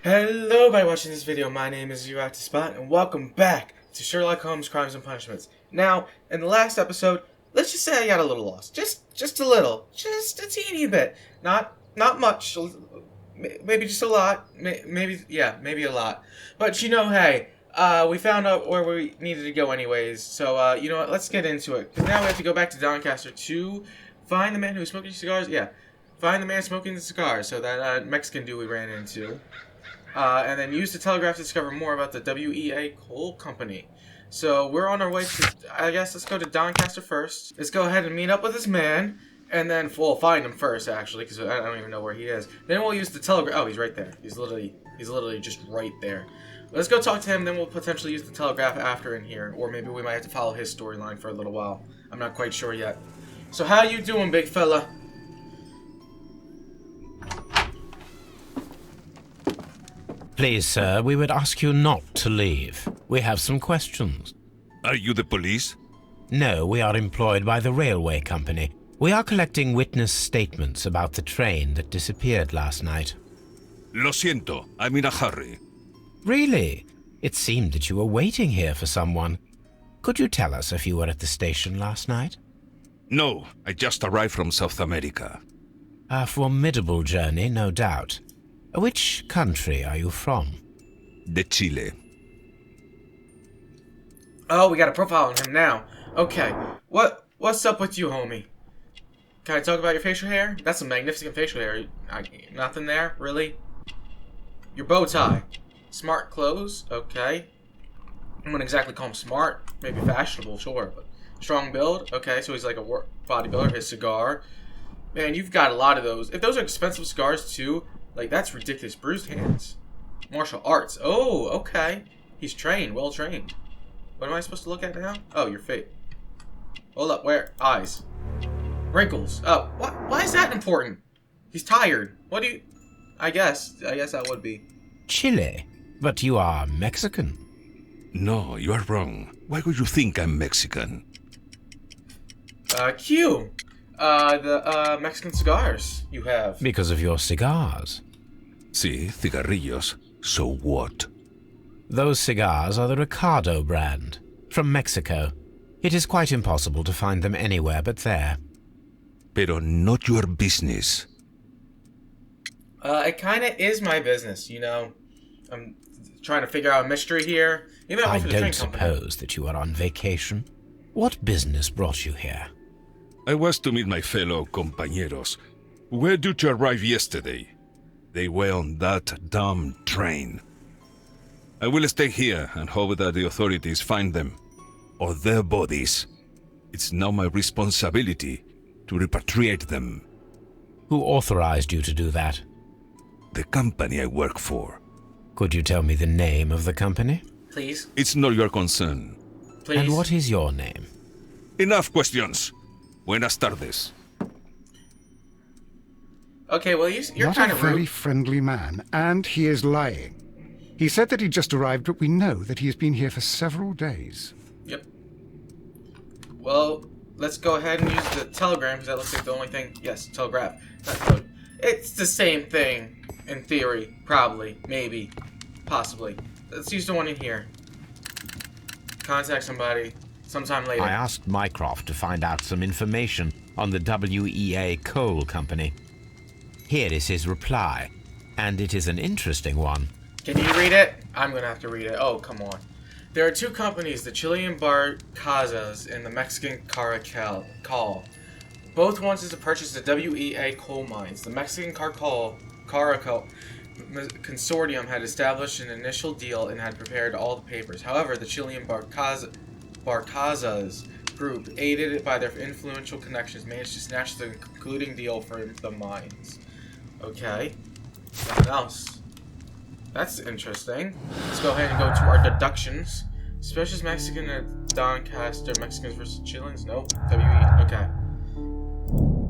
Hello by watching this video, my name is Spot, and welcome back to Sherlock Holmes Crimes and Punishments. Now, in the last episode, let's just say I got a little lost. Just a little. Just a teeny bit. Not much. Maybe just a lot. Maybe a lot. But hey, we found out where we needed to go anyways. So, you know what, let's get into it. Because now we have to go back to Doncaster to find the man who was smoking cigars. Yeah, find the man smoking the cigars. So that Mexican dude we ran into. And then use the telegraph to discover more about the WEA Coal Company. So we're on our way to, I guess, let's go to Doncaster first. Let's go ahead and meet up with this man, and then we'll find him first, actually, because I don't even know where he is. Then we'll use the telegraph. Oh, he's right there. He's literally just right there. Let's go talk to him, then we'll potentially use the telegraph after in here, or maybe we might have to follow his storyline for a little while. I'm not quite sure yet. So how you doing, big fella? Please, sir, we would ask you not to leave. We have some questions. Are you the police? No, we are employed by the railway company. We are collecting witness statements about the train that disappeared last night. Lo siento, I'm in a hurry. Really? It seemed that you were waiting here for someone. Could you tell us if you were at the station last night? No, I just arrived from South America. A formidable journey, no doubt. Which country are you from? De Chile. Oh, we got a profile on him now. Okay, what's up with you, homie? Can I talk about your facial hair? That's some magnificent facial hair. Nothing there, really? Your bow tie. Smart clothes, okay. I wouldn't exactly call him smart. Maybe fashionable, sure, but strong build. Okay, so he's like a bodybuilder. His cigar. Man, you've got a lot of those. If those are expensive cigars, too, like, that's ridiculous. Bruised hands. Martial arts. Oh, okay. He's trained. Well trained. What am I supposed to look at now? Oh, your face. Hold up. Where? Eyes. Wrinkles. Oh, why is that important? He's tired. What do you... I guess that would be. Chile? But you are Mexican. No, you are wrong. Why would you think I'm Mexican? Q. The Mexican cigars you have. Because of your cigars. Sí, cigarrillos. So what? Those cigars are the Ricardo brand, from Mexico. It is quite impossible to find them anywhere but there. Pero not your business. It kinda is my business, you know. I'm trying to figure out a mystery here. Even I don't suppose that you are on vacation. What business brought you here? I was to meet my fellow compañeros. Where did you arrive yesterday? They were on that damn train. I will stay here and hope that the authorities find them, or their bodies. It's now my responsibility to repatriate them. Who authorized you to do that? The company I work for. Could you tell me the name of the company? Please. It's not your concern. Please. And what is your name? Enough questions. Buenas tardes. Okay, well, you're Not kind a of very rude. friendly man, and he is lying. He said that he just arrived, but we know that he has been here for several days. Yep. Well, let's go ahead and use the telegram, because that looks like the only thing... Yes, telegraph. Not code. It's the same thing, in theory. Probably. Maybe. Possibly. Let's use the one in here. Contact somebody sometime later. I asked Mycroft to find out some information on the WEA Coal Company. Here is his reply, and it is an interesting one. Can you read it? I'm going to have to read it. Oh, come on. There are two companies, the Chilean Barcazas and the Mexican Caracal. Both wanted to purchase the WEA coal mines. The Mexican Caracal consortium had established an initial deal and had prepared all the papers. However, the Chilean Barcazas group, aided by their influential connections, managed to snatch the concluding deal for the mines. Okay. Nothing else. That's interesting. Let's go ahead and go to our deductions. Suspicious Mexican at Doncaster. Mexicans versus Chileans? Nope. WE. Okay.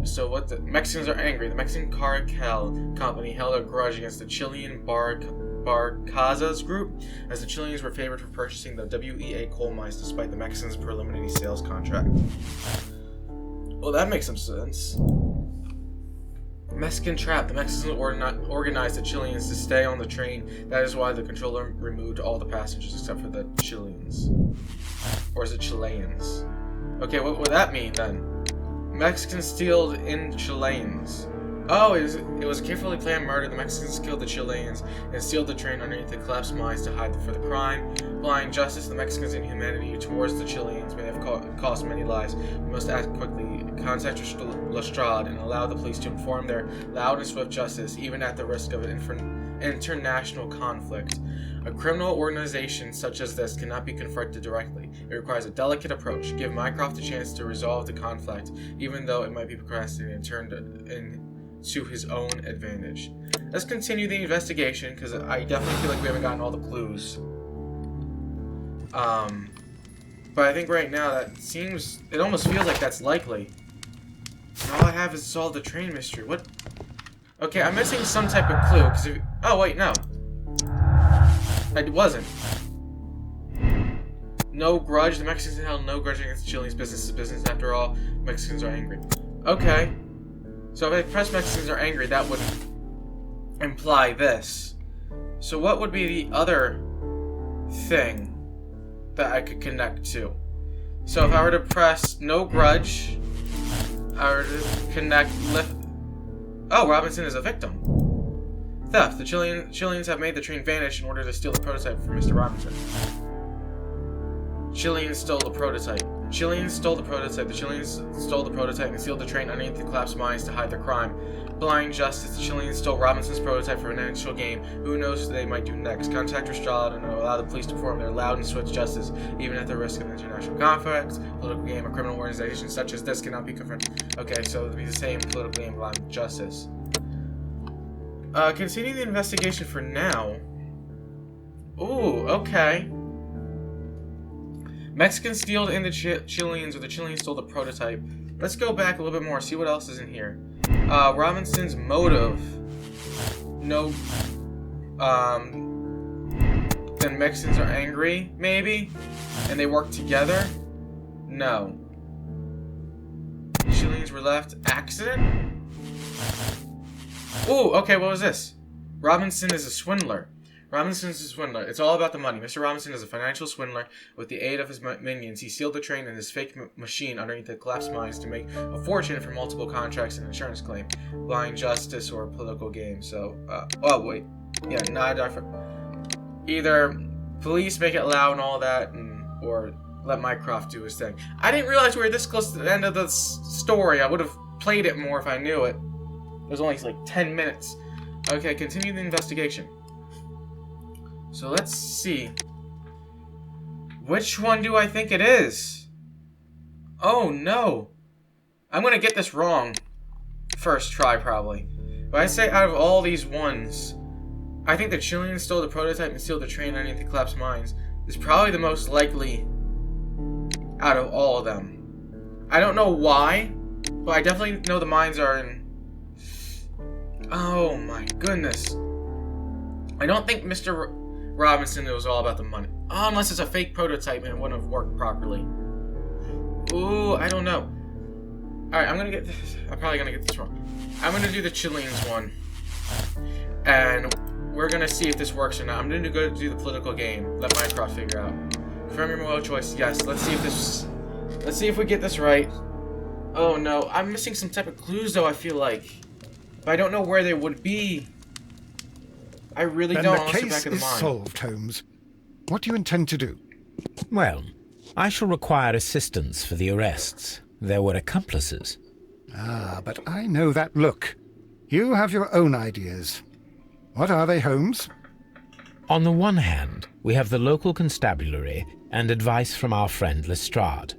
So what the Mexicans are angry. The Mexican Caracal company held a grudge against the Chilean Barcazas group, as the Chileans were favored for purchasing the WEA coal mines despite the Mexicans' preliminary sales contract. Well, that makes some sense. Mexican trap. The Mexicans organized the Chileans to stay on the train. That is why the controller removed all the passengers except for the Chileans. Or is it Chileans? Okay, what would that mean then? Mexicans stealed in Chileans. Oh, it was a carefully planned murder. The Mexicans killed the Chileans and sealed the train underneath the collapsed mines to hide for the crime. Blind justice, the Mexicans' inhumanity towards the Chileans may have cost many lives. We must act quickly. Contact Lestrade and allow the police to inform their loud and swift justice, even at the risk of an international conflict. A criminal organization such as this cannot be confronted directly. It requires a delicate approach. Give Mycroft a chance to resolve the conflict, even though it might be procrastinated and turned to his own advantage. Let's continue the investigation, because I definitely feel like we haven't gotten all the clues. But I think right now it almost feels like that's likely. And all I have is solve the train mystery. What? Okay, I'm missing some type of clue, because oh wait, no. I wasn't. No grudge. The Mexicans held no grudge against the Chileans. Business is business. After all, Mexicans are angry. Okay. So if I press Mexicans are angry, that would imply this. So what would be the other thing that I could connect to? So if I were to press no grudge, I were to connect oh, Robinson is a victim. Theft. The Chileans have made the train vanish in order to steal the prototype from Mr. Robinson. Chileans stole the prototype. Chileans stole the prototype. The Chileans stole the prototype and sealed the train underneath the collapsed mines to hide their crime. Blind justice. The Chileans stole Robinson's prototype for an initial game. Who knows what they might do next? Contact Lestrade and allow the police to perform their loud and swift justice, even at the risk of international conflict. Political game, a criminal organization such as this cannot be confronted. Okay, so it would be the same political game, blind justice. Continue the investigation for now. Ooh, okay. Mexicans stealed in the Chileans, or the Chileans stole the prototype. Let's go back a little bit more, see what else is in here. Robinson's motive. No. Then Mexicans are angry, maybe? And they work together? No. Chileans were left. Accident? Ooh, okay, what was this? Robinson is a swindler. Robinson is a swindler. It's all about the money. Mr. Robinson is a financial swindler. With the aid of his minions, he sealed the train and his fake machine underneath the collapsed mines to make a fortune for multiple contracts and insurance claim. Blind justice or a political game. So, oh wait. Yeah, neither. Either police make it loud and all that, or let Mycroft do his thing. I didn't realize we were this close to the end of the story. I would have played it more if I knew it. It was only like 10 minutes. Okay, continue the investigation. So let's see. Which one do I think it is? Oh no. I'm gonna get this wrong. First try, probably. But I say out of all these ones, I think the Chileans stole the prototype and sealed the train underneath the collapsed mines is probably the most likely out of all of them. I don't know why, but I definitely know the mines are in... Oh my goodness. I don't think Mr. Robinson, it was all about the money. Oh, unless it's a fake prototype and it wouldn't have worked properly. Ooh, I don't know. Alright, I'm probably gonna get this wrong. I'm gonna do the Chileans one. And we're gonna see if this works or not. I'm gonna go do the political game. Let Mycroft figure out. Confirm your moral choice. Yes, let's see if we get this right. Oh no, I'm missing some type of clues though, I feel like. But I don't know where they would be. I really don't. Then the case is solved, Holmes. What do you intend to do? Well, I shall require assistance for the arrests. There were accomplices. Ah, but I know that look. You have your own ideas. What are they, Holmes? On the one hand, we have the local constabulary and advice from our friend Lestrade.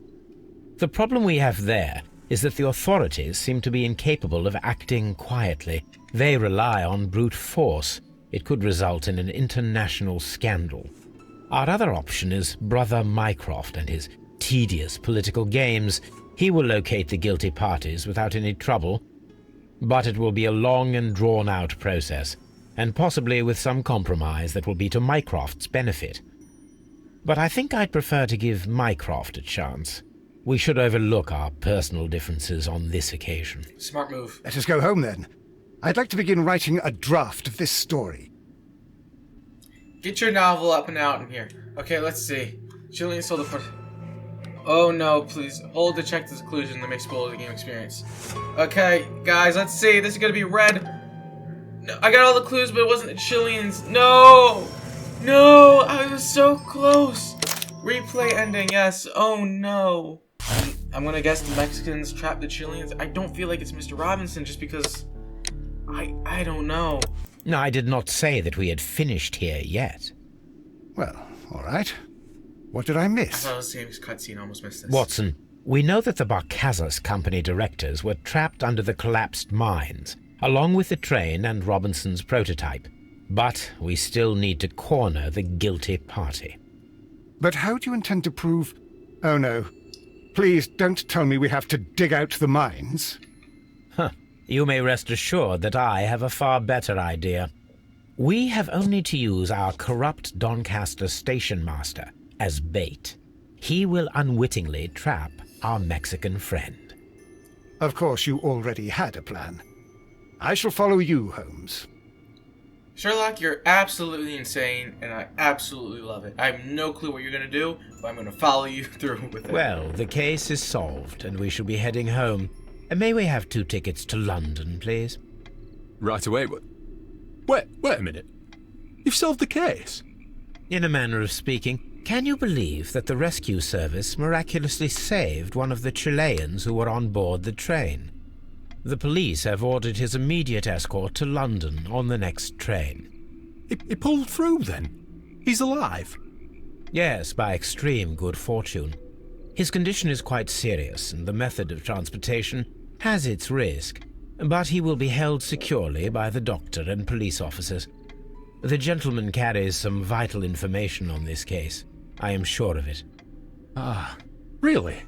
The problem we have there is that the authorities seem to be incapable of acting quietly. They rely on brute force. It could result in an international scandal. Our other option is Brother Mycroft and his tedious political games. He will locate the guilty parties without any trouble, but it will be a long and drawn-out process, and possibly with some compromise that will be to Mycroft's benefit. But I think I'd prefer to give Mycroft a chance. We should overlook our personal differences on this occasion. Smart move. Let us go home, then. I'd like to begin writing a draft of this story. Get your novel up and out in here. Okay, let's see. Chilean sold the first. Oh no, please. Hold to check the conclusion that may spoil the game experience. Okay, guys, let's see. This is gonna be red. No, I got all the clues, but it wasn't the Chileans. No! No! I was so close! Replay ending, yes. Oh no. I'm gonna guess the Mexicans trapped the Chileans. I don't feel like it's Mr. Robinson just because... I don't know. No, I did not say that we had finished here yet. Well, all right. What did I I miss? thought it was the same cutscene, I almost missed this. Watson, we know that the Barcazas Company directors were trapped under the collapsed mines, along with the train and Robinson's prototype. But we still need to corner the guilty party. But how do you intend to prove... Oh no. Please don't tell me we have to dig out the mines. You may rest assured that I have a far better idea. We have only to use our corrupt Doncaster station master as bait. He will unwittingly trap our Mexican friend. Of course, you already had a plan. I shall follow you, Holmes. Sherlock, you're absolutely insane, and I absolutely love it. I have no clue what you're gonna do, but I'm gonna follow you through with it. Well, the case is solved, and we shall be heading home. And may we have 2 tickets to London, please? Right away, but... Wait a minute. You've solved the case? In a manner of speaking, can you believe that the rescue service miraculously saved one of the Chileans who were on board the train? The police have ordered his immediate escort to London on the next train. He pulled through, then? He's alive? Yes, by extreme good fortune. His condition is quite serious, and the method of transportation has its risk, but he will be held securely by the doctor and police officers. The gentleman carries some vital information on this case. I am sure of it. Ah, really?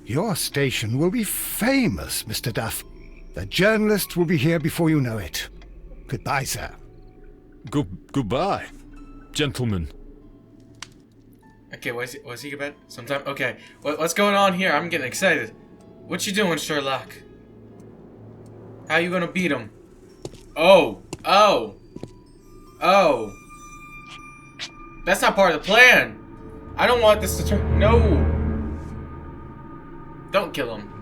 Your station will be famous, Mr. Duff. The journalist will be here before you know it. Goodbye, sir. Goodbye, gentlemen. Okay, was he good? Sometime? Okay, what's going on here? I'm getting excited. What you doing, Sherlock? How you gonna beat him? Oh! That's not part of the plan! I don't want this to turn... No! Don't kill him.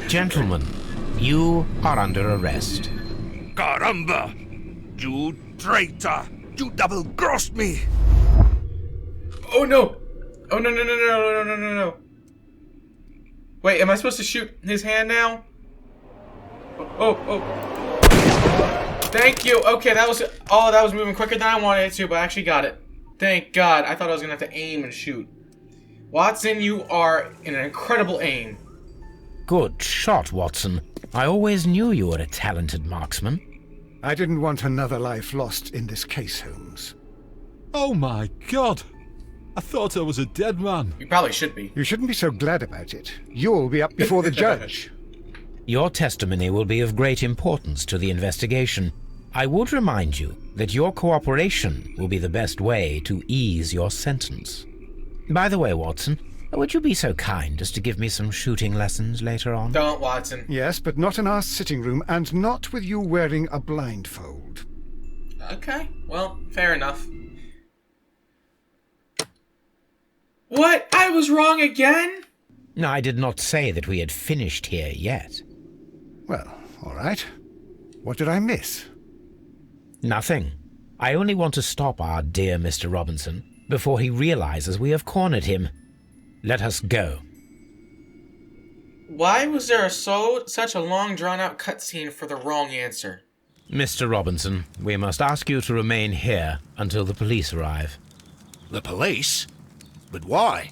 Gentlemen, you are under arrest. Caramba! You traitor! You double-crossed me! Oh no! Oh no. Wait, am I supposed to shoot his hand now? Oh. Thank you! Okay, that was moving quicker than I wanted it to, but I actually got it. Thank God. I thought I was gonna have to aim and shoot. Watson, you are an incredible aim. Good shot, Watson. I always knew you were a talented marksman. I didn't want another life lost in this case, Holmes. Oh my God! I thought I was a dead man. You probably should be. You shouldn't be so glad about it. You'll be up before the judge. Your testimony will be of great importance to the investigation. I would remind you that your cooperation will be the best way to ease your sentence. By the way, Watson, would you be so kind as to give me some shooting lessons later on? Don't, Watson. Yes, but not in our sitting room, and not with you wearing a blindfold. Okay, well, fair enough. What? I was wrong again? No, I did not say that we had finished here yet. Well, all right. What did I miss? Nothing. I only want to stop our dear Mr. Robinson before he realizes we have cornered him. Let us go. Why was there such a long, drawn-out cutscene for the wrong answer? Mr. Robinson, we must ask you to remain here until the police arrive. The police? But why?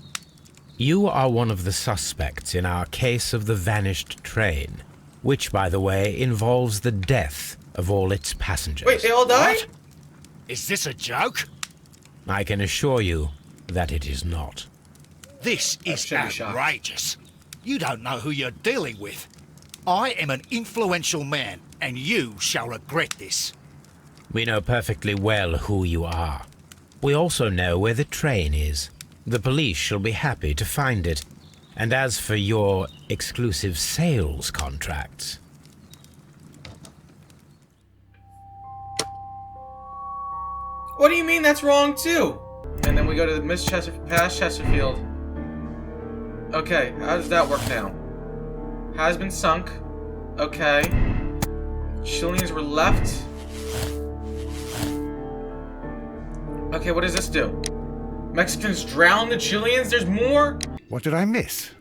You are one of the suspects in our case of the vanished train, which, by the way, involves the death of all its passengers. Wait, they all died? What? Is this a joke? I can assure you that it is not. This is should be shocked. outrageous. You don't know who you're dealing with. I am an influential man, and you shall regret this. We know perfectly well who you are. We also know where the train is. The police shall be happy to find it. And as for your exclusive sales contracts... What do you mean that's wrong too? And then we go to past Chesterfield. Okay, how does that work now? Has been sunk. Okay. Chileans were left. Okay, what does this do? Mexicans drown the Chileans? There's more? What did I miss?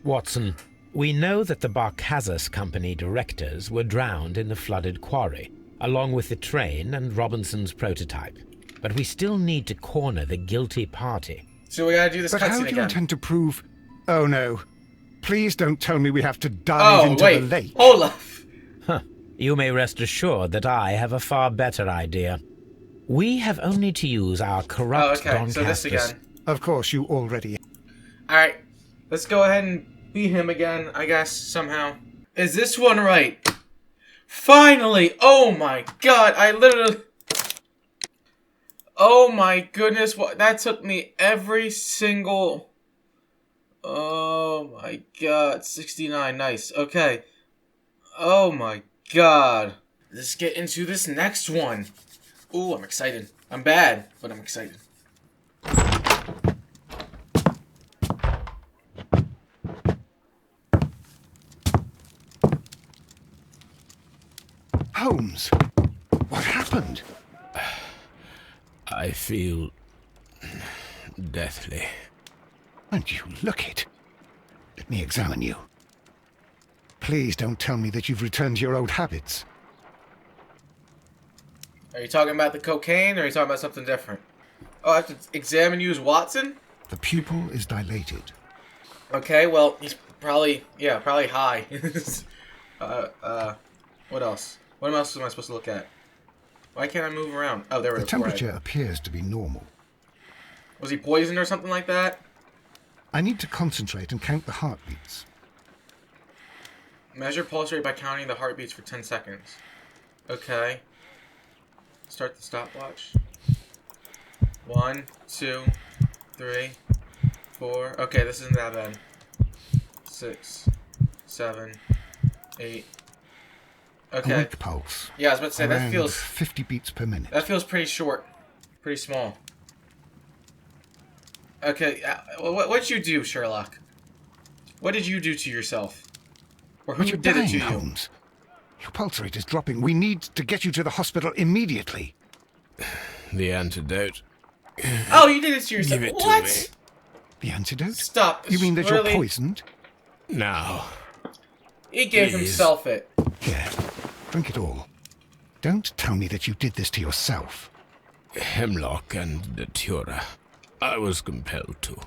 Watson, we know that the Barcazas Company directors were drowned in the flooded quarry, along with the train and Robinson's prototype. But we still need to corner the guilty party. So we gotta do this But how cutscene do you again. intend to prove... Oh no. Please don't tell me we have to dive into wait. the lake. Hold up. Huh. You may rest assured that I have a far better idea. We have only to use our corrupt Oh, okay. So this Doncasters. again. Of course, you already... Alright. Let's go ahead and beat him again, I guess, somehow. Is this one right? Finally! Oh my god, I literally... Oh my goodness, what? That took me every single... Oh my god, 69, nice, okay. Oh my god. Let's get into this next one. Ooh, I'm excited. I'm bad, but I'm excited. Holmes, what happened? I feel deathly. And you look it. Let me examine you. Please don't tell me that you've returned to your old habits. Are you talking about the cocaine, or are you talking about something different? Oh, I have to examine you as Watson? The pupil is dilated. Okay, well, he's probably, probably high. What else? What else am I supposed to look at? Why can't I move around? Oh, there we The go. temperature appears to be normal. Was he poisoned or something like that? I need to concentrate and count the heartbeats. Measure pulse rate by counting the heartbeats for 10 seconds. Okay. Start the stopwatch. 1, 2, 3, 4. Okay, this isn't that bad. 6, 7, 8. A Okay. weak pulse. Yeah, I was about to say, that Around feels 50 beats per minute. That feels pretty short. Pretty small. Okay, what'd you do, Sherlock? What did you do to yourself? Or who But you're did it dying, to you? Holmes. Your pulse rate is dropping. We need to get you to the hospital immediately. The antidote. Oh, you did it to yourself. Give it to What? me. The antidote? Stop. You mean that Really? you're poisoned? Now. He gave Please. himself it. Here, drink it all. Don't tell me that you did this to yourself. Hemlock and Datura. I was compelled to.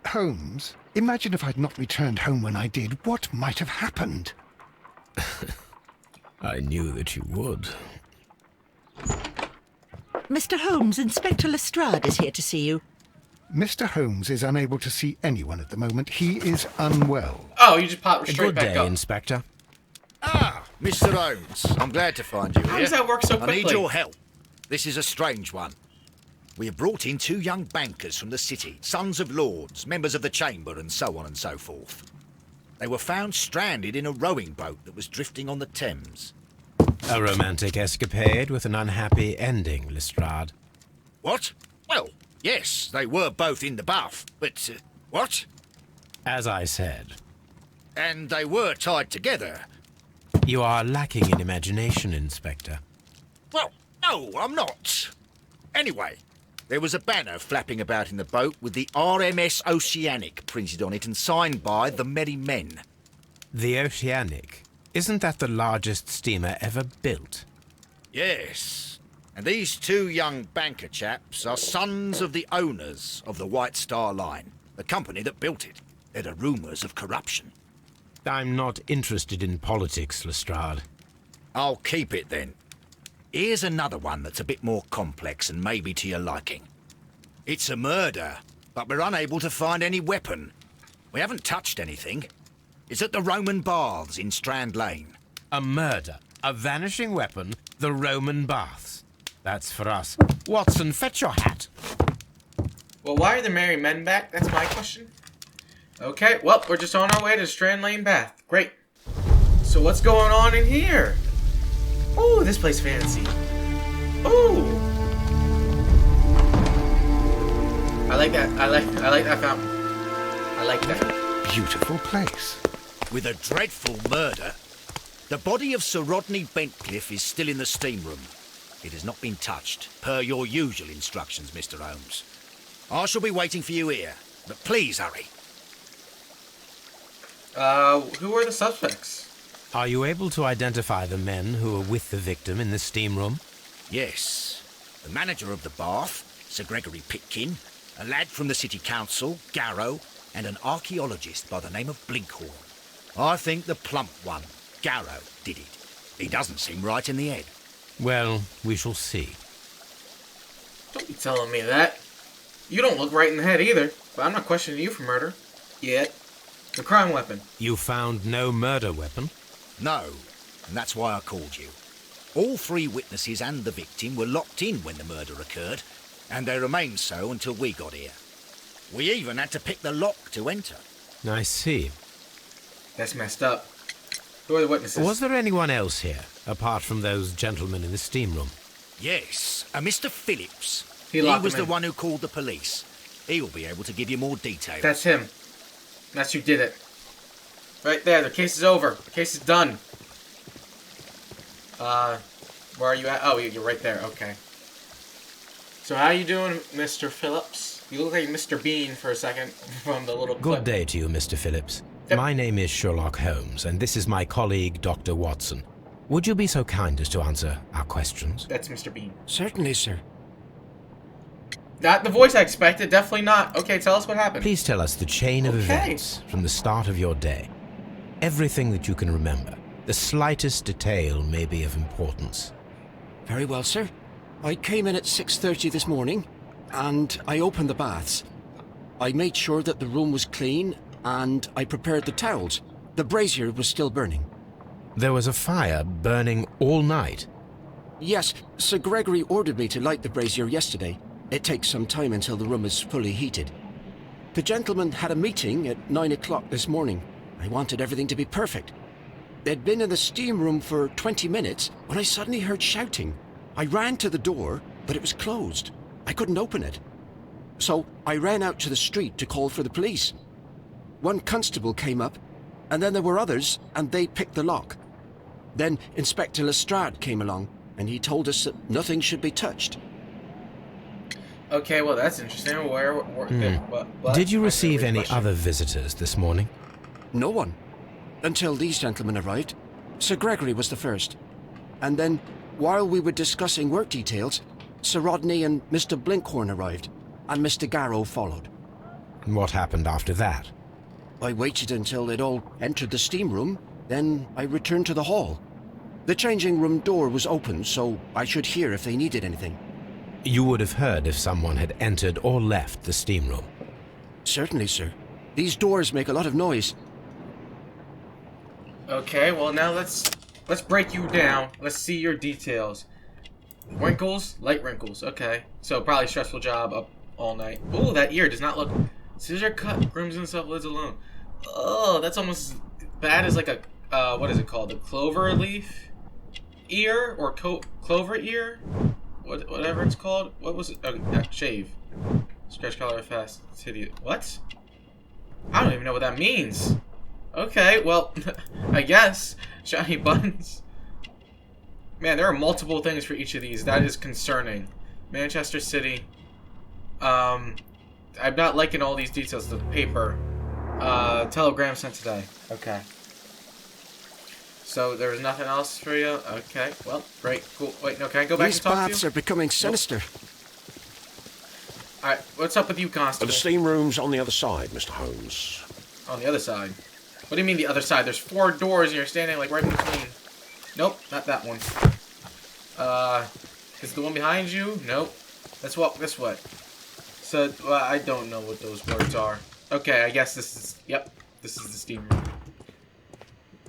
Holmes, imagine if I'd not returned home when I did. What might have happened? I knew that you would. Mr. Holmes, Inspector Lestrade is here to see you. Mr. Holmes is unable to see anyone at the moment. He is unwell. Oh, you just popped straight Good back day, up. Inspector. Ah, Mr. Holmes. I'm glad to find you How here. does that work so I quickly? need your help. This is a strange one. We have brought in 2 young bankers from the city, sons of lords, members of the chamber, and so on and so forth. They were found stranded in a rowing boat that was drifting on the Thames. A romantic escapade with an unhappy ending, Lestrade. What? Well, yes, they were both in the buff, but... what? As I said, And they were tied together. you are lacking in imagination, Inspector. Well, no, I'm not. Anyway, there was a banner flapping about in the boat with the RMS Oceanic printed on it and signed by the Merry Men. The Oceanic. Isn't that the largest steamer ever built? Yes. And these 2 young banker chaps are sons of the owners of the White Star Line, the company that built it. There are rumours of corruption. I'm not interested in politics, Lestrade. I'll keep it then. Here's another one that's a bit more complex and maybe to your liking. It's a murder, but we're unable to find any weapon. We haven't touched anything. It's at the Roman Baths in Strand Lane. A murder, a vanishing weapon, the Roman baths. That's for us. Watson, fetch your hat. Well, why are the Merry Men back? That's my question. Okay, well, we're just on our way to Strand Lane Bath. Great. So what's going on in here? Ooh, this place fancy. Ooh. I like that. I like that fountain. I like that. Beautiful place. With a dreadful murder, the body of Sir Rodney Bentcliffe is still in the steam room. It has not been touched, per your usual instructions, Mr. Holmes. I shall be waiting for you here, but please hurry. Who are the suspects? Are you able to identify the men who were with the victim in the steam room? Yes. The manager of the bath, Sir Gregory Pitkin, a lad from the City Council, Garrow, and an archaeologist by the name of Blinkhorn. I think the plump one, Garrow, did it. He doesn't seem right in the head. Well, we shall see. Don't be telling me that. You don't look right in the head either, but I'm not questioning you for murder. Yet. The crime weapon. You found no murder weapon? No, and that's why I called you. All three witnesses and the victim were locked in when the murder occurred, and they remained so until we got here. We even had to pick the lock to enter. I see. That's messed up. Who are the witnesses? Was there anyone else here, apart from those gentlemen in the steam room? Yes, a Mr. Phillips. He He locked was him the in. one who called the police. He'll be able to give you more details. That's him. That's who did it. Right there, the case is over. The case is done. Where are you at? Oh, you're right there. Okay. So how you doing, Mr. Phillips? You look like Mr. Bean for a second from the little clip. Good day to you, Mr. Phillips. Yep. My name is Sherlock Holmes, and this is my colleague, Dr. Watson. Would you be so kind as to answer our questions? That's Mr. Bean. Certainly, sir. Not the voice I expected. Definitely not. Okay, tell us what happened. Please tell us the chain of events from the start of your day. Everything that you can remember. The slightest detail may be of importance. Very well, sir. I came in at 6:30 this morning, and I opened the baths. I made sure that the room was clean, and I prepared the towels. The brazier was still burning. There was a fire burning all night. Yes, Sir Gregory ordered me to light the brazier yesterday. It takes some time until the room is fully heated. The gentleman had a meeting at 9 o'clock this morning. I wanted everything to be perfect. They'd been in the steam room for 20 minutes when I suddenly heard shouting. I ran to the door, but it was closed. I couldn't open it. So I ran out to the street to call for the police. One constable came up, and then there were others, and they picked the lock. Then Inspector Lestrade came along, and he told us that nothing should be touched. Okay, well that's interesting. What? Did you I receive can't read any question. other visitors this morning? No one. Until these gentlemen arrived. Sir Gregory was the first. And then, while we were discussing work details, Sir Rodney and Mr. Blinkhorn arrived, and Mr. Garrow followed. And what happened after that? I waited until they'd all entered the steam room, then I returned to the hall. The changing room door was open, so I should hear if they needed anything. You would have heard if someone had entered or left the steam room. Certainly, sir. These doors make a lot of noise. Okay, well now let's break you down. Let's see your details. Wrinkles, light wrinkles. Okay, so probably stressful job up all night. Ooh, that ear does not look. Scissor cut, rims and stuff, lids alone. Oh, that's almost as bad as like a what is it called? A clover leaf ear or clover ear? Whatever it's called. What was it? Oh, shave. Scratch color fast. It's hideous. What? I don't even know what that means. Okay, well, I guess. Shiny buttons. Man, there are multiple things for each of these. That is concerning. Manchester City. I'm not liking all these details. The paper. Telegram sent today. Okay. So there was nothing else for you? Okay, well, great, cool. Wait, no, can I go back These and talk to baths you? are becoming sinister. Alright, what's up with you, Constable? The steam room's on the other side, Mr. Holmes. On the other side. What do you mean the other side? There's 4 doors and you're standing like right between. Nope, not that one. Is the one behind you? Nope. Let's walk this way. So, I don't know what those words are. Okay, I guess this is, yep, this is the steam room.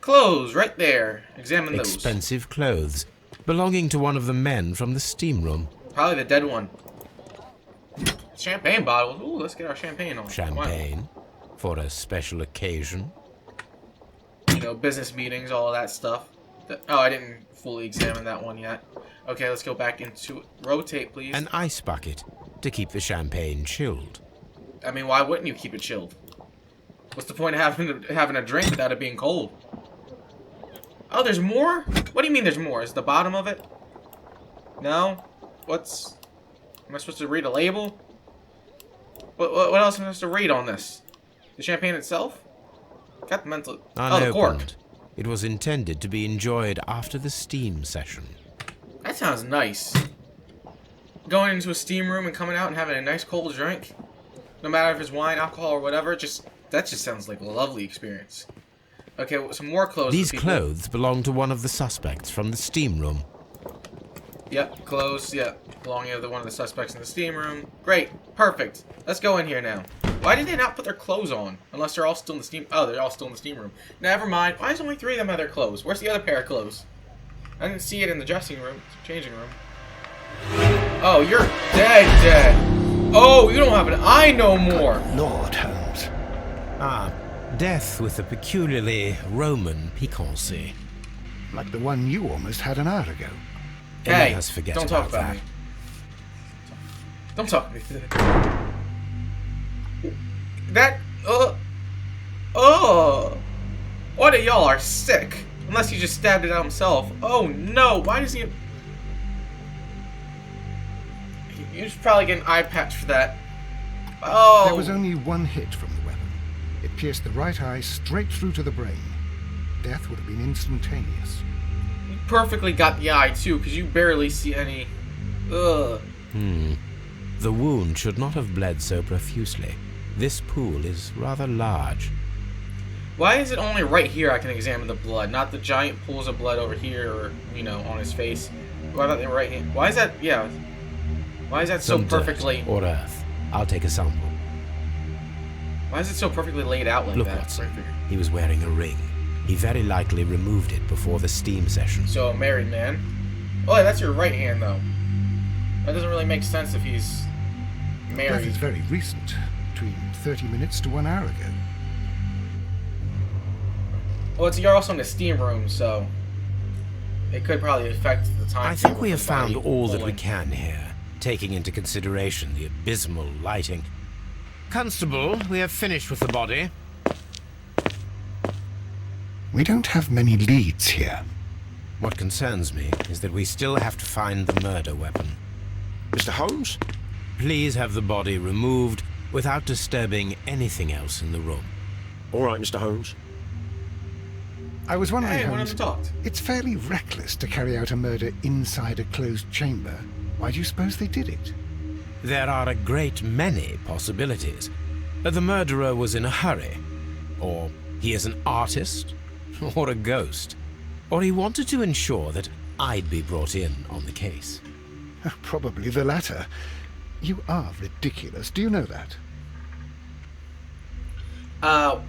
Clothes, right there. Examine those. Expensive clothes, belonging to one of the men from the steam room. Probably the dead one. Champagne bottles. Ooh, let's get our champagne on. Come on. Champagne. For a special occasion? You know, business meetings, all of that stuff. Oh, I didn't fully examine that one yet. Okay, let's go back into it. Rotate, please. An ice bucket to keep the champagne chilled. I mean, why wouldn't you keep it chilled? What's the point of having a drink without it being cold? Oh, there's more? What do you mean there's more? Is the bottom of it? No? What's... Am I supposed to read a label? What else am I supposed to read on this? The champagne itself? Got the mental... Oh, the cork. It was intended to be enjoyed after the steam session. That sounds nice. Going into a steam room and coming out and having a nice cold drink. No matter if it's wine, alcohol, or whatever. That just sounds like a lovely experience. Okay, well, some more clothes. These clothes belong to one of the suspects from the steam room. Yep, clothes, yep. Belonging to one of the suspects in the steam room. Great, perfect. Let's go in here now. Why did they not put their clothes on? Unless they're all still in the steam... Oh, they're all still in the steam room. Never mind. Why is only 3 of them have their clothes? Where's the other pair of clothes? I didn't see it in the dressing room. Changing room. Oh, you're dead. Oh, you don't have an eye no more. Good Lord, Holmes. Ah, death with a peculiarly Roman piquancy. Like the one you almost had an hour ago. Hey, Let us forget don't talk about that. me. Don't talk to me. That, One of y'all are sick. Unless he just stabbed it out himself. Oh no, why does he... You should probably get an eye patch for that. Oh. There was only one hit from the weapon. It pierced the right eye straight through to the brain. Death would have been instantaneous. You perfectly got the eye too, because you barely see any... Ugh. The wound should not have bled so profusely. This pool is rather large. Why is it only right here I can examine the blood, not the giant pools of blood over here or, you know, on his face? Why about the right hand? Why is that, yeah. Why is that so Some perfectly... dirt or earth. I'll take a sample. Why is it so perfectly laid out like Look, that? Watson. He was wearing a ring. He very likely removed it before the steam session. So, a married man. Oh, that's your right hand, though. That doesn't really make sense if he's Death married. is very recent. Between 30 minutes to 1 hour ago. Well, you're also in the steam room, so... It could probably affect the time. I think we have found all that we can here, taking into consideration the abysmal lighting. Constable, we have finished with the body. We don't have many leads here. What concerns me is that we still have to find the murder weapon. Mr. Holmes? Please have the body removed without disturbing anything else in the room. All right, Mr. Holmes. I was wondering, Hey, one of Holmes, them talked. it's fairly reckless to carry out a murder inside a closed chamber. Why do you suppose they did it? There are a great many possibilities. The murderer was in a hurry, or he is an artist, or a ghost, or he wanted to ensure that I'd be brought in on the case. Probably the latter. You are ridiculous. Do you know that?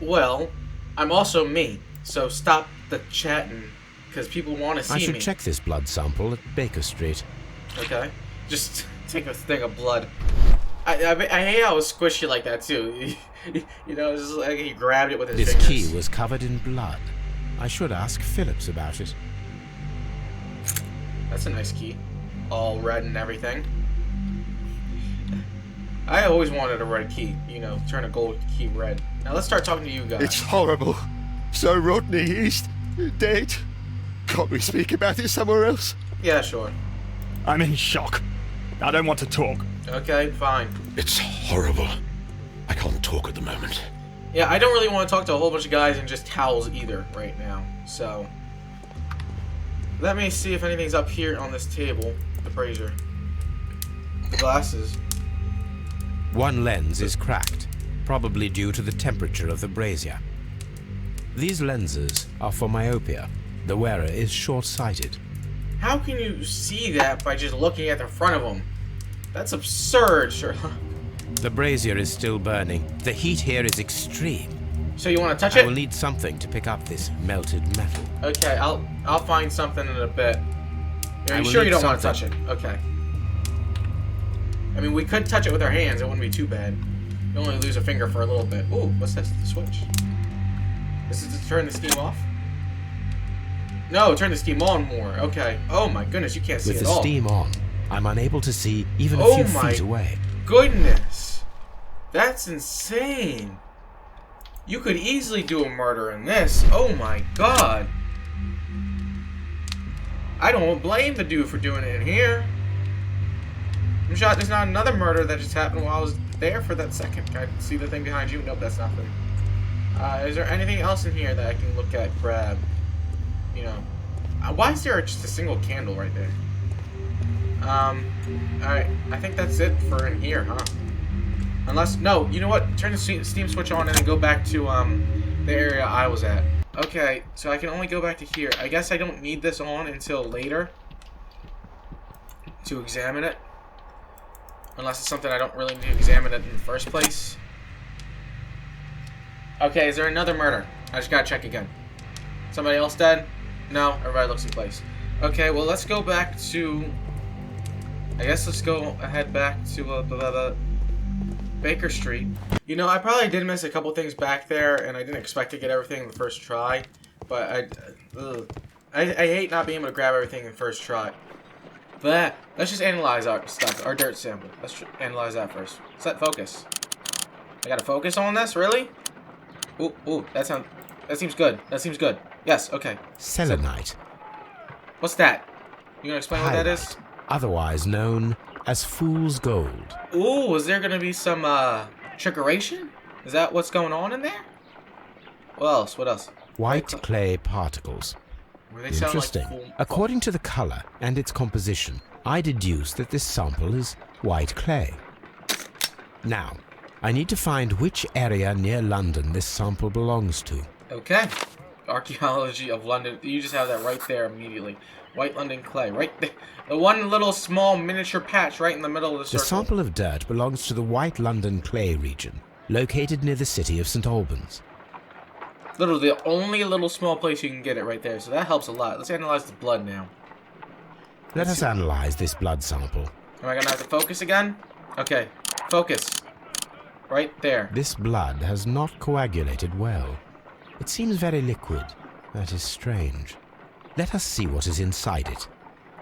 Well, I'm also me, so stop the chatting, because people want to see I me. should check this blood sample at Baker Street. Okay. Just take a thing of blood. I hate how it's squishy like that, too. You know, it's just like he grabbed it with his This fingers. key was covered in blood. I should ask Phillips about it. That's a nice key. All red and everything. I always wanted a red key. You know, turn a gold key red. Now let's start talking to you guys. It's horrible. So Rodney is dead. Can't we speak about it somewhere else? Yeah, sure. I'm in shock. I don't want to talk. Okay, fine. It's horrible. I can't talk at the moment. Yeah, I don't really want to talk to a whole bunch of guys in just towels either right now. So, let me see if anything's up here on this table. The brazier. The glasses. One lens is cracked, probably due to the temperature of the brazier. These lenses are for myopia. The wearer is short-sighted. How can you see that by just looking at the front of them? That's absurd, Sherlock. The brazier is still burning. The heat here is extreme. So you want to touch I it? will need something to pick up this melted metal. Okay, I'll find something in a bit. Are I you will sure you need don't want to touch something. it? Okay. I mean, we could touch it with our hands. It wouldn't be too bad. You only lose a finger for a little bit. Ooh, what's this? The switch. This is to turn the steam off? No, turn the steam on more. Okay. Oh my goodness, you can't see With at the all. steam on, I'm unable to see even a Oh few my feet away. Goodness. That's insane. You could easily do a murder in this. Oh my god. I don't blame the dude for doing it in here. I'm shocked there's not another murder that just happened while I was there for that second. Can I see the thing behind you? Nope, that's nothing. Is there anything else in here that I can look at, grab? You know. Why is there just a single candle right there? Alright. I think that's it for in here, huh? Unless, no, you know what? Turn the steam switch on and then go back to, the area I was at. Okay, so I can only go back to here. I guess I don't need this on until later to examine it. Unless it's something I don't really need to examine it in the first place. Okay, is there another murder? I just gotta check again. Somebody else dead? No, everybody looks in place. Okay, well, let's go back to... I guess let's go ahead back to, Baker Street. You know, I probably did miss a couple things back there, and I didn't expect to get everything in the first try. But I hate not being able to grab everything in the first try. But let's just analyze our stuff, our dirt sample. Let's analyze that first. Set focus. I gotta focus on this, really? Ooh, that seems good. That seems good. Yes, okay. Selenite. What's that? You gonna explain what that is? Otherwise known as fool's gold. Ooh, is there gonna be some trickeration? Is that what's going on in there? What else? What else? White clay particles. Interesting. According to the color and its composition, I deduce that this sample is white clay. Now, I need to find which area near London this sample belongs to. Okay. Archaeology of London. You just have that right there immediately. White London clay. Right there. The one little small miniature patch right in the middle of the circle. The sample of dirt belongs to the White London clay region, located near the city of St. Albans. Literally the only little small place you can get it right there, so that helps a lot. Let's analyze the blood now. Let us analyze this blood sample. Am I gonna have to focus again? Okay, focus. Right there. This blood has not coagulated well. It seems very liquid. That is strange. Let us see what is inside it.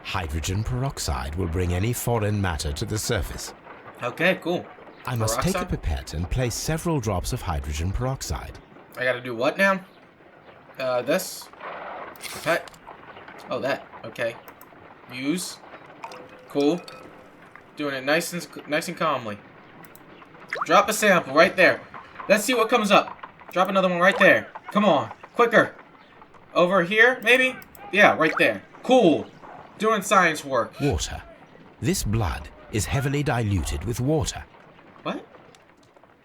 Hydrogen peroxide will bring any foreign matter to the surface. Okay, cool. I must take a pipette and place several drops of hydrogen peroxide. I gotta do what now? This? Pipette? Oh, that. Okay. Use. Cool. Doing it nice and calmly. Drop a sample right there. Let's see what comes up. Drop another one right there. Come on. Quicker. Over here, maybe? Yeah, right there. Cool. Doing science work. Water. This blood is heavily diluted with water. What?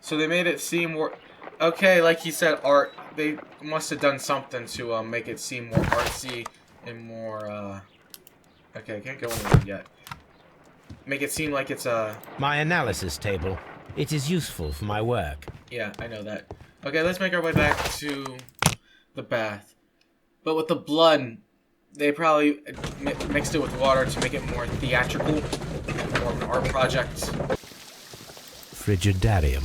So they made it seem more... Okay, like he said, art. They must have done something to make it seem more artsy and more... Okay, I can't go into it yet. Make it seem like it's a... My analysis table. It is useful for my work. Yeah, I know that. Okay, let's make our way back to the bath. But with the blood, they probably mixed it with water to make it more theatrical, more of an art project. Frigidarium.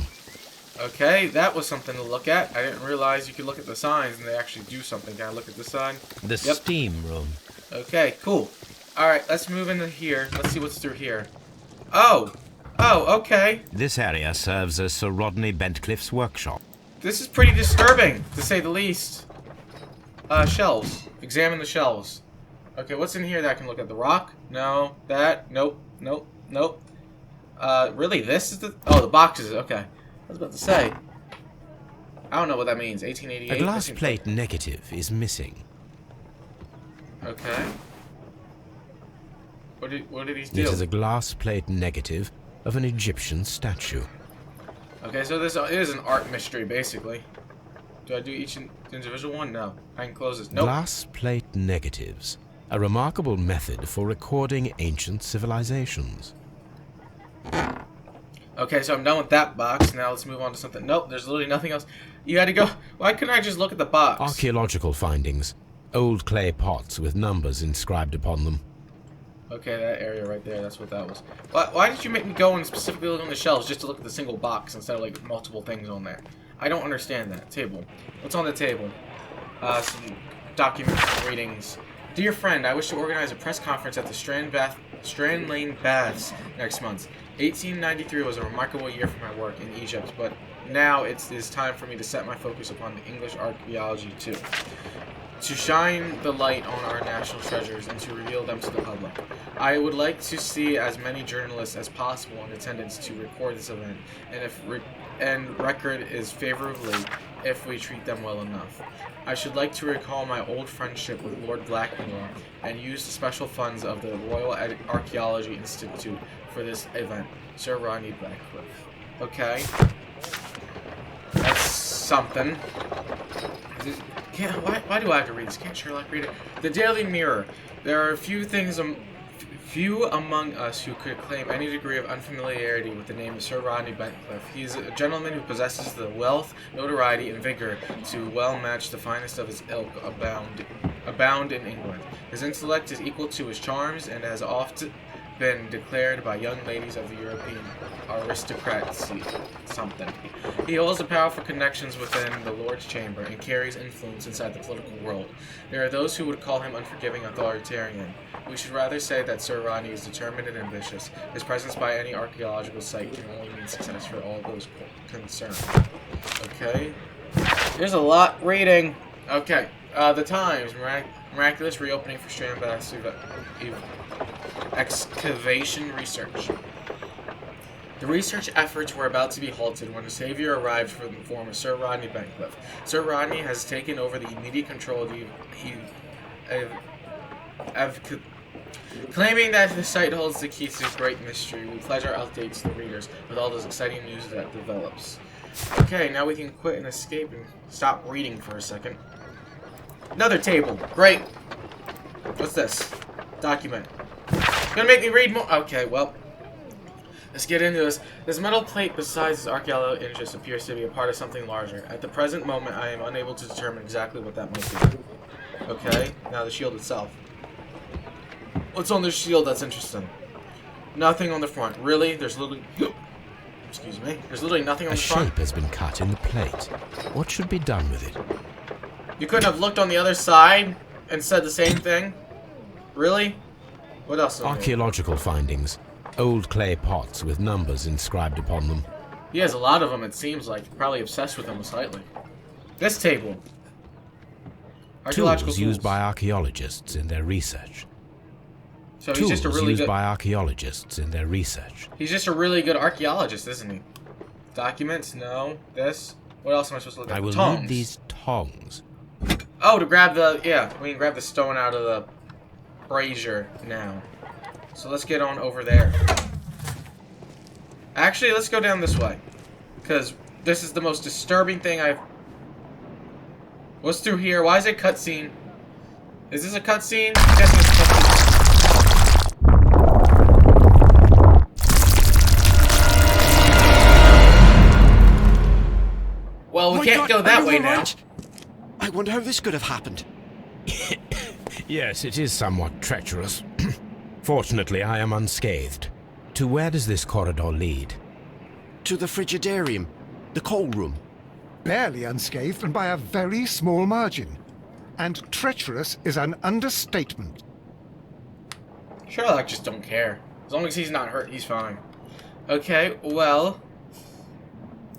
Okay, that was something to look at. I didn't realize you could look at the signs and they actually do something. Can I look at the sign? The steam room. Okay, cool. Alright, let's move into here. Let's see what's through here. Oh, okay. This area serves as Sir Rodney Bentcliffe's workshop. This is pretty disturbing, to say the least. Shelves. Examine the shelves. Okay, what's in here that I can look at? The rock? No. That? Nope. Really? This is the... Oh, the boxes. Okay. I was about to say. I don't know what that means. 1888? A glass plate negative is missing. Okay. What did he do? It is a glass plate negative of an Egyptian statue. Okay, so this is an art mystery, basically. Do I do each individual one? No. I can close this. Nope. Glass plate negatives. A remarkable method for recording ancient civilizations. Okay, so I'm done with that box. Now let's move on to something. Nope, there's literally nothing else. You had to go... Why couldn't I just look at the box? Archaeological findings. Old clay pots with numbers inscribed upon them. Okay, that area right there, that's what that was. Why did you make me go and specifically look on the shelves just to look at the single box instead of, like, multiple things on there? I don't understand that. Table. What's on the table? Some documents and readings. Dear friend, I wish to organize a press conference at the Strand Lane Baths next month. 1893 was a remarkable year for my work in Egypt, but now it is time for me to set my focus upon the English archaeology too. To shine the light on our national treasures and to reveal them to the public. I would like to see as many journalists as possible in attendance to record this event, and record is favorably if we treat them well enough. I should like to recall my old friendship with Lord Blackmore and use the special funds of the Royal Archaeology Institute for this event. Sir Rodney Blackcliffe. Okay. That's something. Why do I have to read this? Can't Sherlock read it? The Daily Mirror. There are few among us who could claim any degree of unfamiliarity with the name of Sir Rodney Blackcliffe. He is a gentleman who possesses the wealth, notoriety, and vigor to well match the finest of his ilk abound in England. His intellect is equal to his charms, and has often been declared by young ladies of the European aristocracy something. He holds the powerful connections within the Lord's Chamber and carries influence inside the political world. There are those who would call him unforgiving authoritarian. We should rather say that Sir Rodney is determined and ambitious. His presence by any archaeological site can only mean success for all those concerned. Okay. There's a lot reading. Okay. The Times. Miraculous reopening for Strand Baths excavation research. The research efforts were about to be halted when a savior arrived from the form of Sir Rodney Blackcliffe. Sir Rodney has taken over the immediate control of claiming that the site holds the key to great mystery. We pledge our updates to the readers with all those exciting news that develops. Okay, now we can quit and escape and stop reading for a second. Another table. Great. What's this? Document. Gonna make me read more? Okay, well. Let's get into this. This metal plate, besides its archaeological interest, appears to be a part of something larger. At the present moment, I am unable to determine exactly what that might be. Okay, now the shield itself. What's on the shield that's interesting? Nothing on the front. Really? There's literally... Excuse me. There's literally nothing on the front? A shape has been cut in the plate. What should be done with it? You couldn't have looked on the other side and said the same thing? Really? What else? Archaeological findings. Old clay pots with numbers inscribed upon them. He has a lot of them, it seems like. Probably obsessed with them slightly. This table. Tools used by archaeologists in their research. So he's just a really good... by archaeologists in their research. He's just a really good archaeologist, isn't he? Documents? No. This? What else am I supposed to look at? I will need these tongs. Oh, to grab the... Yeah, we can grab the stone out of the brazier now. So let's get on over there. Actually, let's go down this way. Because this is the most disturbing thing I've... What's through here? Why is it cutscene? Is this a cutscene? I'm guessing it's a cutscene. Well, we can't go that way now. I wonder how this could have happened. Yes, it is somewhat treacherous. Fortunately, I am unscathed. To where does this corridor lead? To the frigidarium, the coal room. Barely unscathed and by a very small margin. And treacherous is an understatement. Sherlock just don't care. As long as he's not hurt, he's fine. Okay, well...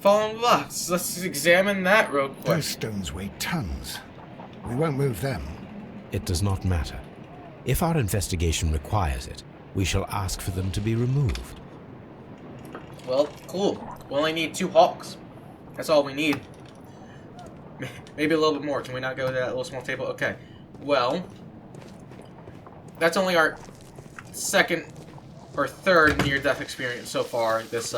Fallen blocks. Let's examine that real quick. Those stones weigh tons. We won't move them. It does not matter. If our investigation requires it, we shall ask for them to be removed. Well, cool. We only need 2 hawks. That's all we need. Maybe a little bit more. Can we not go to that little small table? Okay. Well, that's only our 2nd or 3rd near-death experience so far this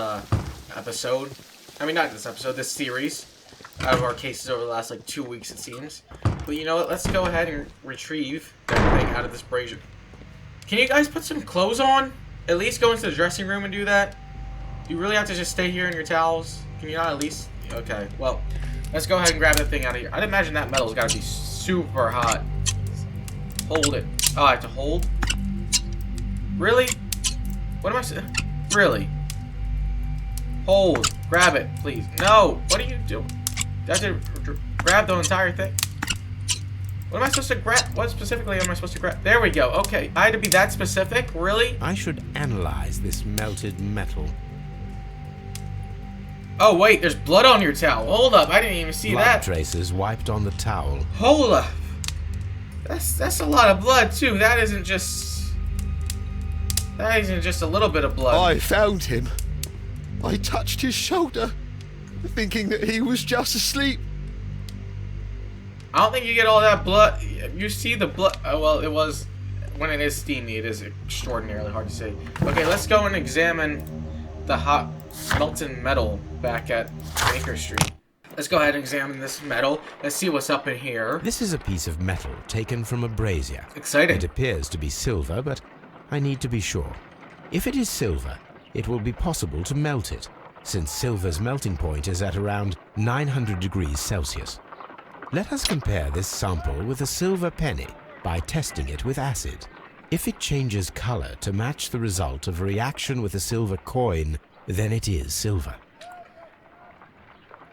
episode. I mean, not this episode, this series. Out of our cases over the last, like, 2 weeks, it seems. But you know what? Let's go ahead and retrieve everything out of this brazier. Can you guys put some clothes on? At least go into the dressing room and do that? Do you really have to just stay here in your towels? Can you not at least... Okay, well, let's go ahead and grab that thing out of here. I'd imagine that metal's got to be super hot. Hold it. Oh, I have to hold? Really? What am I really? Hold. Grab it, please. No! What are you doing? Do I have to grab the entire thing? What am I supposed to grab? What specifically am I supposed to grab? There we go. Okay. I had to be that specific? Really? I should analyze this melted metal. Oh, wait. There's blood on your towel. Hold up. I didn't even see Blood that. traces wiped on the towel. Hold up. That's a lot of blood, too. That isn't just a little bit of blood. I found him. I touched his shoulder, thinking that he was just asleep. I don't think you get all that blood. You see the blood. Oh, well, it was... When it is steamy, it is extraordinarily hard to see. Okay, let's go and examine the hot molten metal back at Baker Street. Let's go ahead and examine this metal. Let's see what's up in here. This is a piece of metal taken from a brazier. Exciting. It appears to be silver, but I need to be sure. If it is silver, it will be possible to melt it, since silver's melting point is at around 900 degrees Celsius. Let us compare this sample with a silver penny by testing it with acid. If it changes color to match the result of a reaction with a silver coin, then it is silver.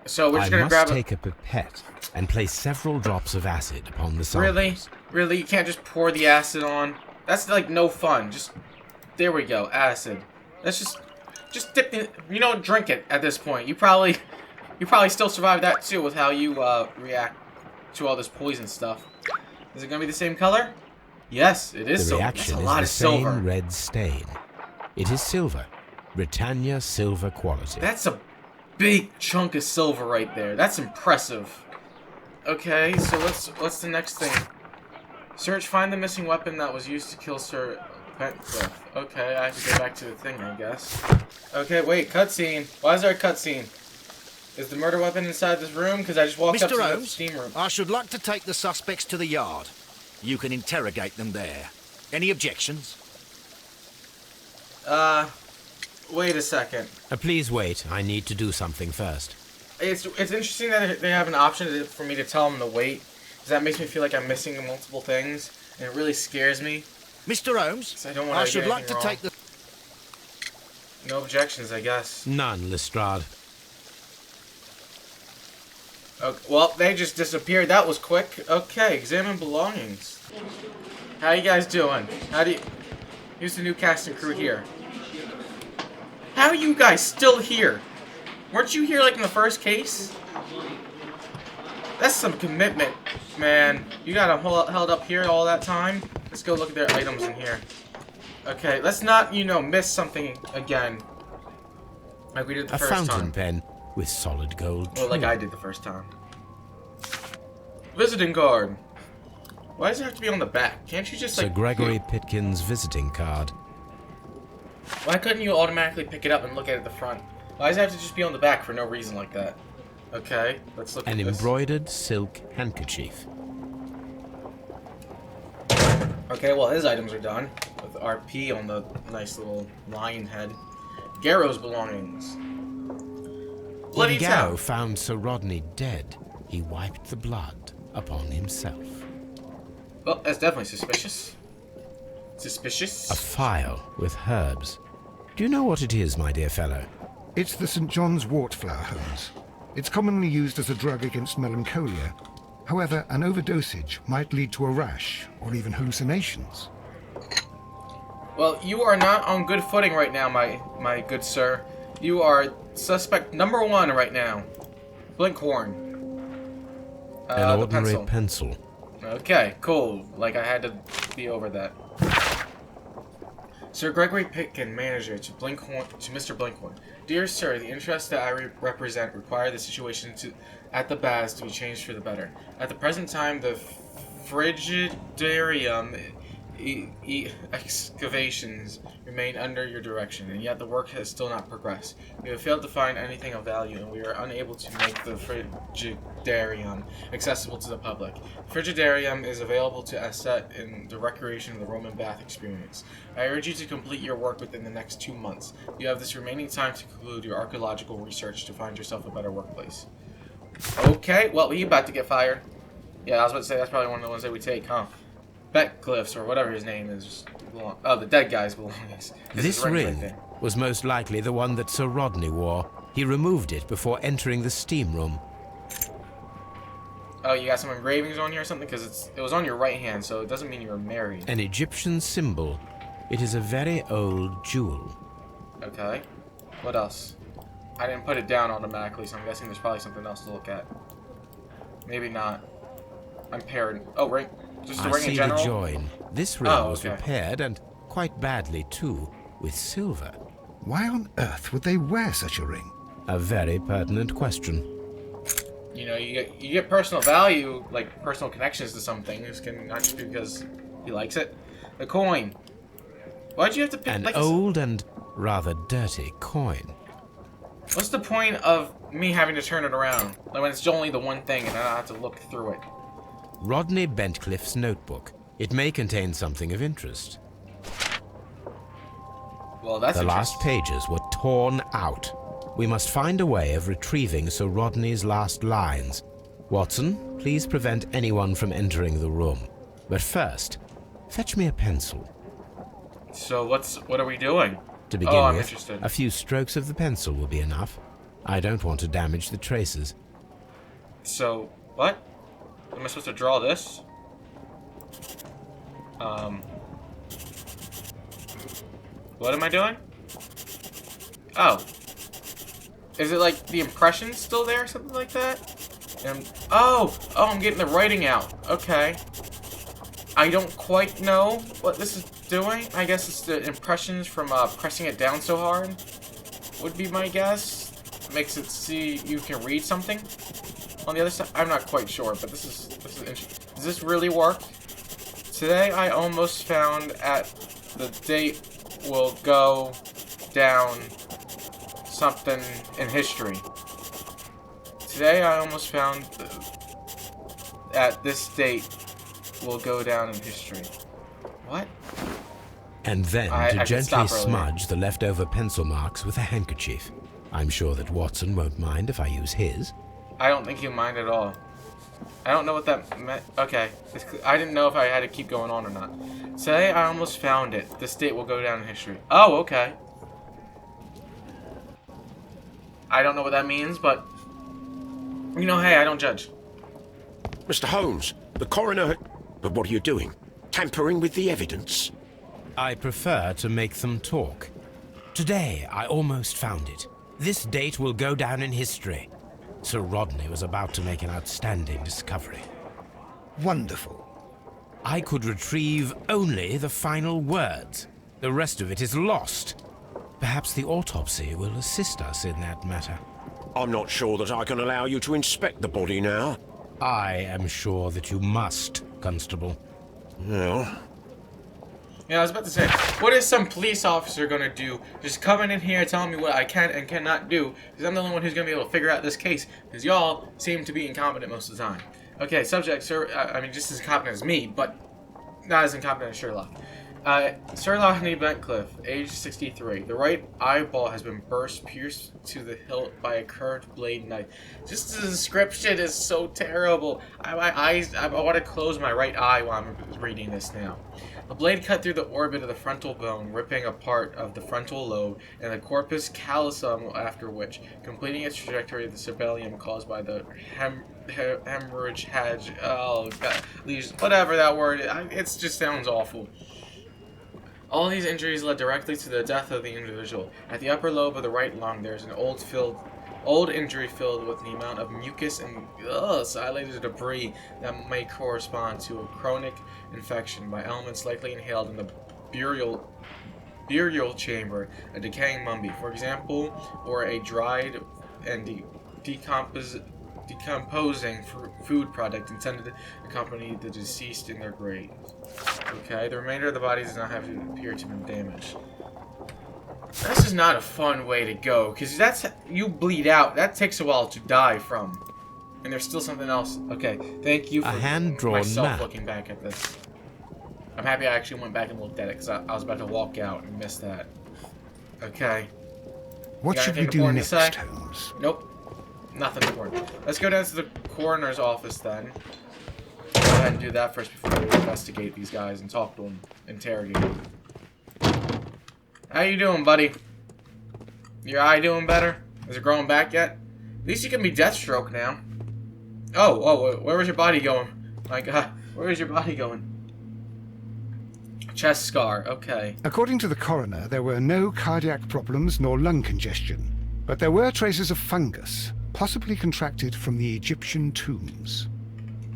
So we're just I gonna grab must take a pipette and place several drops of acid upon the samples. Really? Really? You can't just pour the acid on? That's like no fun. Just... There we go. Acid. Let's just dip the... You know, drink it at this point. You probably still survive that too with how you react to all this poison stuff. Is it gonna be the same color? Yes, it is. The silver. reaction That's a lot is of the same silver. red stain. It is silver. Britannia silver quality. That's a big chunk of silver right there. That's impressive. Okay, so what's the next thing? Search, find the missing weapon that was used to kill Sir Pentcliffe. Okay, I have to go back to the thing, I guess. Okay, wait, cutscene. Why is there a cutscene? Is the murder weapon inside this room? Because I just walked up to Mr. the Holmes, steam room. I should like to take the suspects to the yard. You can interrogate them there. Any objections? Wait a second. Please wait. I need to do something first. It's interesting that they have an option for me to tell them to wait. Because that makes me feel like I'm missing multiple things. And it really scares me. Mr. Holmes, I don't want I to should like to take the... No objections, I guess. None, Lestrade. Okay, well, they just disappeared. That was quick. Okay, examine belongings. How you guys doing? Here's the new cast and crew here. How are you guys still here? Weren't you here like in the first case? That's some commitment, man. You got them held up here all that time? Let's go look at their items in here. Okay, let's not, miss something again. Like we did the first time. A fountain pen with solid gold. Well, like I did the first time. Visiting card. Why does it have to be on the back? Can't you just Sir Gregory Pitkin's visiting card. Why couldn't you automatically pick it up and look at it at the front? Why does it have to just be on the back for no reason like that? Okay, let's look at this. An embroidered silk handkerchief. Okay, well his items are done. With RP on the nice little lion head. Garrow's belongings. Bloody When Garrow town. found Sir Rodney dead, he wiped the blood upon himself. Well, that's definitely suspicious. Suspicious? A phial with herbs. Do you know what it is, my dear fellow? It's the St. John's wort flower, Holmes. It's commonly used as a drug against melancholia. However, an overdosage might lead to a rash or even hallucinations. Well, you are not on good footing right now, my good sir. You are suspect number 1 right now. Blinkhorn. An ordinary pencil. Okay, cool. Like I had to be over that. Sir Gregory Pitkin, manager to Mr. Blinkhorn. Dear sir, the interests that I represent require the situation at the baths to be changed for the better. At the present time, the Frigidarium excavations remain under your direction, and yet the work has still not progressed. We have failed to find anything of value, and we are unable to make the Frigidarium accessible to the public. Frigidarium is available to asset in the recreation of the Roman bath experience. I urge you to complete your work within the next 2 months. You have this remaining time to conclude your archaeological research to find yourself a better workplace. Okay, well, he's about to get fired. Yeah, I was about to say that's probably one of the ones that we take, huh? Betcliffs, or whatever his name is. Oh, the dead guy's belongings. This ring was most likely the one that Sir Rodney wore. He removed it before entering the steam room. Oh, you got some engravings on here or something? Because it was on your right hand, so it doesn't mean you were married. An Egyptian symbol. It is a very old jewel. Okay. What else? I didn't put it down automatically, so I'm guessing there's probably something else to look at. Maybe not. I'm paired. Oh, ring. Just a ring in general? I see the join. This ring was repaired, and quite badly too, with silver. Why on earth would they wear such a ring? A very pertinent question. You know, you get personal value, like personal connections to some things, not just because he likes it. The coin. Why'd you have to pick an old and rather dirty coin? What's the point of me having to turn it around? Like when it's only the one thing and I don't have to look through it. Rodney Bentcliffe's notebook. It may contain something of interest. Well, that's the last pages were torn out. We must find a way of retrieving Sir Rodney's last lines. Watson, please prevent anyone from entering the room. But first, fetch me a pencil. So what are we doing? To begin with, a few strokes of the pencil will be enough. I don't want to damage the traces. So, what? Am I supposed to draw this? What am I doing? Oh. Is it like the impression's still there or something like that? Oh, I'm getting the writing out. Okay. I don't quite know what this is doing. I guess it's the impressions from pressing it down so hard. Would be my guess. Makes it see you can read something on the other side. I'm not quite sure, but this is interesting. Does this really work? Today I almost found at the date will go down something in history. Today I almost found at this date will go down in history. What? And then to gently smudge the leftover pencil marks with a handkerchief. I'm sure that Watson won't mind if I use his. I don't think he'll mind at all. I don't know what that meant. Okay. I didn't know if I had to keep going on or not. Today I almost found it. This date will go down in history. Oh, okay. I don't know what that means, but... You know, hey, I don't judge. Mr. Holmes, the coroner... But what are you doing? Tampering with the evidence? I prefer to make them talk. Today, I almost found it. This date will go down in history. Sir Rodney was about to make an outstanding discovery. Wonderful. I could retrieve only the final words. The rest of it is lost. Perhaps the autopsy will assist us in that matter. I'm not sure that I can allow you to inspect the body now. I am sure that you must, Constable. Well... Yeah, I was about to say, what is some police officer gonna do? Just coming in here telling me what I can and cannot do? Because I'm the only one who's gonna be able to figure out this case. Because y'all seem to be incompetent most of the time. Okay, subject, sir. I mean, just as incompetent as me, but not as incompetent as Sherlock. Sir Rodney Bentcliffe, age 63. The right eyeball has been pierced to the hilt by a curved blade knife. Just the description is so terrible. I want to close my right eye while I'm reading this now. A blade cut through the orbit of the frontal bone, ripping a part of the frontal lobe and the corpus callosum, after which, completing its trajectory of the cerebellum caused by the hemorrhage lesions, whatever that word is. It just sounds awful. All these injuries led directly to the death of the individual. At the upper lobe of the right lung, there is an old injury filled with the amount of mucus and dilated debris that may correspond to a chronic infection by elements likely inhaled in the burial chamber, a decaying mummy, for example, or a dried and decomposing food product intended to accompany the deceased in their grave. Okay, the remainder of the body does not have to appear to have been damaged. This is not a fun way to go, because you bleed out. That takes a while to die from. And there's still something else. Okay, thank you for myself looking back at this. I'm happy I actually went back and looked at it, because I was about to walk out and miss that. Okay. What should we do next, Holmes? Nope. Nothing important. Let's go down to the coroner's office then. Go ahead and do that first before we investigate these guys and talk to them, interrogate them. How you doing, buddy? Your eye doing better? Is it growing back yet? At least you can be Deathstroke now. Oh, where was your body going? My God, where is your body going? Chest scar, okay. According to the coroner, there were no cardiac problems nor lung congestion, but there were traces of fungus, possibly contracted from the Egyptian tombs.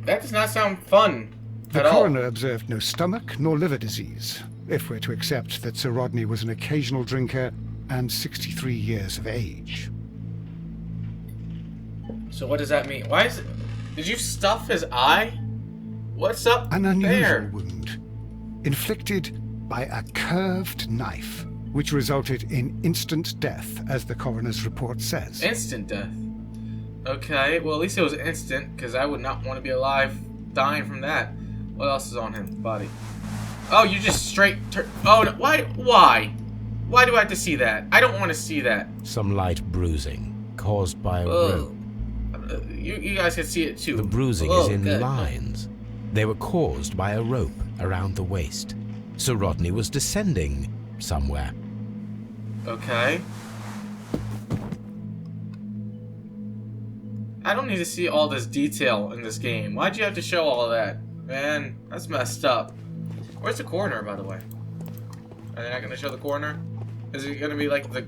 That does not sound fun The at all. coroner observed no stomach nor liver disease, if we're to accept that Sir Rodney was an occasional drinker and 63 years of age. So what does that mean? Why is it... Did you stuff his eye? What's up An unusual there? wound, inflicted by a curved knife, which resulted in instant death, as the coroner's report says. Instant death. Okay, well at least it was instant, because I would not want to be alive dying from that. What else is on him? Body. Oh, you just straight oh, no. Why? Why do I have to see that? I don't want to see that. Some light bruising caused by a Ugh. rope. You guys can see it too. The bruising Oh, is in good. lines. They were caused by a rope around the waist. Sir Rodney was descending somewhere. Okay. I don't need to see all this detail in this game. Why'd you have to show all of that? Man, that's messed up. Where's the coroner, by the way? Are they not going to show the coroner? Is it going to be like the...